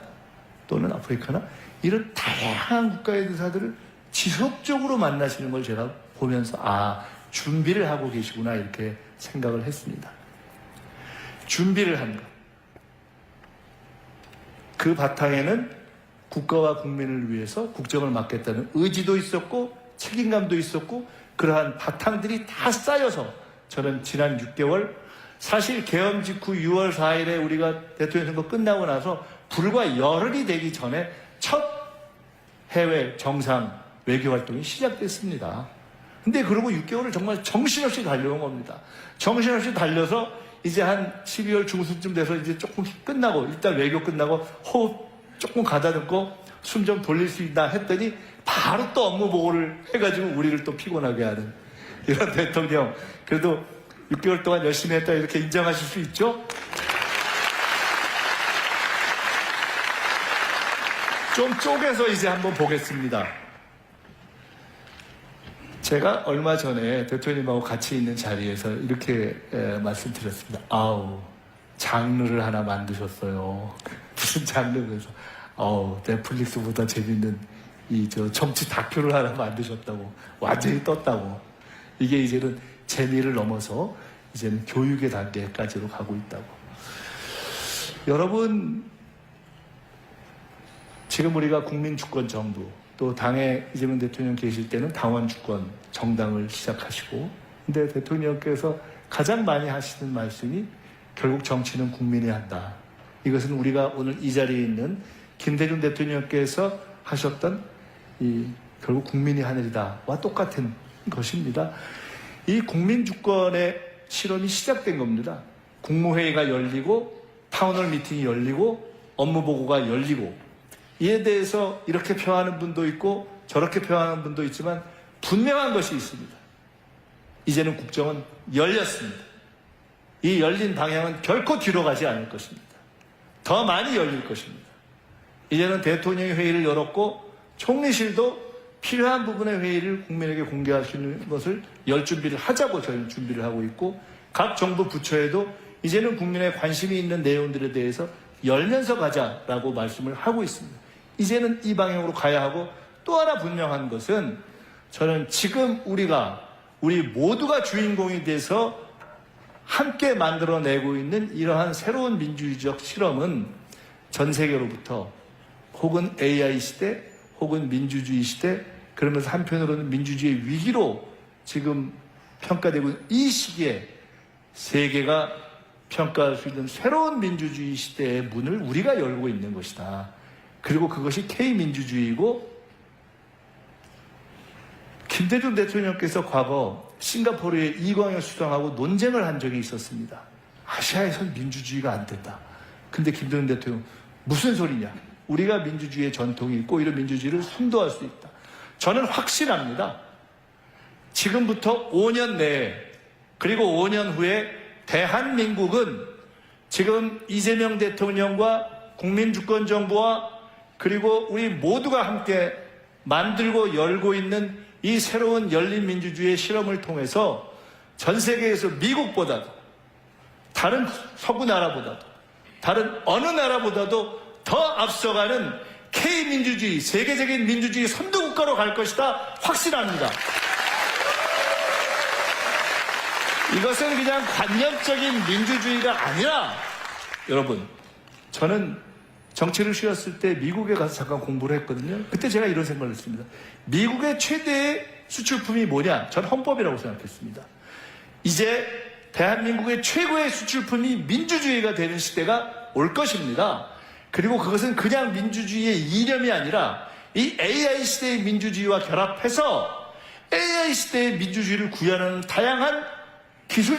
또는 아프리카나 이런 다양한 국가의 대사들을 지속적으로 만나시는 걸 제가 보면서 준비를 하고 계시구나 이렇게 생각을 했습니다. 준비를 한 것. 그 바탕에는 국가와 국민을 위해서 국정을 맡겠다는 의지도 있었고 책임감도 있었고 그러한 바탕들이 다 쌓여서 저는 지난 6개월 사실 계엄 직후 6월 4일에 우리가 대통령 선거 끝나고 나서 불과 열흘이 되기 전에 첫 해외 정상 외교 활동이 시작됐습니다. 근데 그러고 6개월을 정말 정신없이 달려온 겁니다. 정신없이 달려서 이제 한 12월 중순쯤 돼서 이제 조금 끝나고, 일단 외교 끝나고 호흡 조금 가다듬고 숨 좀 돌릴 수 있나 했더니 바로 또 업무 보고를 해가지고 우리를 또 피곤하게 하는 이런 대통령. 그래도 6개월 동안 열심히 했다 이렇게 인정하실 수 있죠? 좀 쪼개서 이제 한번 보겠습니다. 제가 얼마 전에 대통령님하고 같이 있는 자리에서 이렇게 말씀드렸습니다. 아우, 장르를 하나 만드셨어요. 무슨 장르에서? 아우, 넷플릭스보다 재밌는 정치 다큐를 하나 만드셨다고. 완전히 떴다고. 이게 이제는 재미를 넘어서 이제는 교육의 단계까지로 가고 있다고. 여러분, 지금 우리가 국민주권 정부, 또 당에 이재명 대통령 계실 때는 당원주권 정당을 시작하시고, 근데 대통령께서 가장 많이 하시는 말씀이 결국 정치는 국민이 한다. 이것은 우리가 오늘 이 자리에 있는 김대중 대통령께서 하셨던 결국 국민이 하늘이다와 똑같은 것입니다. 이 국민주권의 실험이 시작된 겁니다. 국무회의가 열리고 타운홀 미팅이 열리고 업무보고가 열리고, 이에 대해서 이렇게 표하는 분도 있고 저렇게 표하는 분도 있지만 분명한 것이 있습니다. 이제는 국정은 열렸습니다. 이 열린 방향은 결코 뒤로 가지 않을 것입니다. 더 많이 열릴 것입니다. 이제는 대통령이 회의를 열었고 총리실도 필요한 부분의 회의를 국민에게 공개할 수 있는 것을 열 준비를 하자고 저희는 준비를 하고 있고, 각 정부 부처에도 이제는 국민의 관심이 있는 내용들에 대해서 열면서 가자라고 말씀을 하고 있습니다. 이제는 이 방향으로 가야 하고, 또 하나 분명한 것은 저는 지금 우리 모두가 주인공이 돼서 함께 만들어내고 있는 이러한 새로운 민주주의적 실험은 전 세계로부터 혹은 AI 시대 혹은 민주주의 시대, 그러면서 한편으로는 민주주의의 위기로 지금 평가되고 있는 이 시기에 세계가 평가할 수 있는 새로운 민주주의 시대의 문을 우리가 열고 있는 것이다. 그리고 그것이 K민주주의이고, 김대중 대통령께서 과거 싱가포르에 이광열 수상하고 논쟁을 한 적이 있었습니다. 아시아에선 민주주의가 안 된다. 근데 김대중 대통령 무슨 소리냐? 우리가 민주주의의 전통이 있고 이런 민주주의를 선도할 수 있다. 저는 확신합니다. 지금부터 5년 내에, 그리고 5년 후에 대한민국은 지금 이재명 대통령과 국민주권정부와 그리고 우리 모두가 함께 만들고 열고 있는 이 새로운 열린 민주주의의 실험을 통해서 전 세계에서 미국보다도, 다른 서구 나라보다도, 다른 어느 나라보다도 더 앞서가는 K민주주의, 세계적인 민주주의 선도국가로 갈 것이다. 확신합니다. 이것은 그냥 관념적인 민주주의가 아니라, 여러분, 저는 정치를 쉬었을 때 미국에 가서 잠깐 공부를 했거든요. 그때 제가 이런 생각을 했습니다. 미국의 최대의 수출품이 뭐냐? 전 헌법이라고 생각했습니다. 이제 대한민국의 최고의 수출품이 민주주의가 되는 시대가 올 것입니다. 그리고 그것은 그냥 민주주의의 이념이 아니라 이 AI 시대의 민주주의와 결합해서 AI 시대의 민주주의를 구현하는 다양한 기술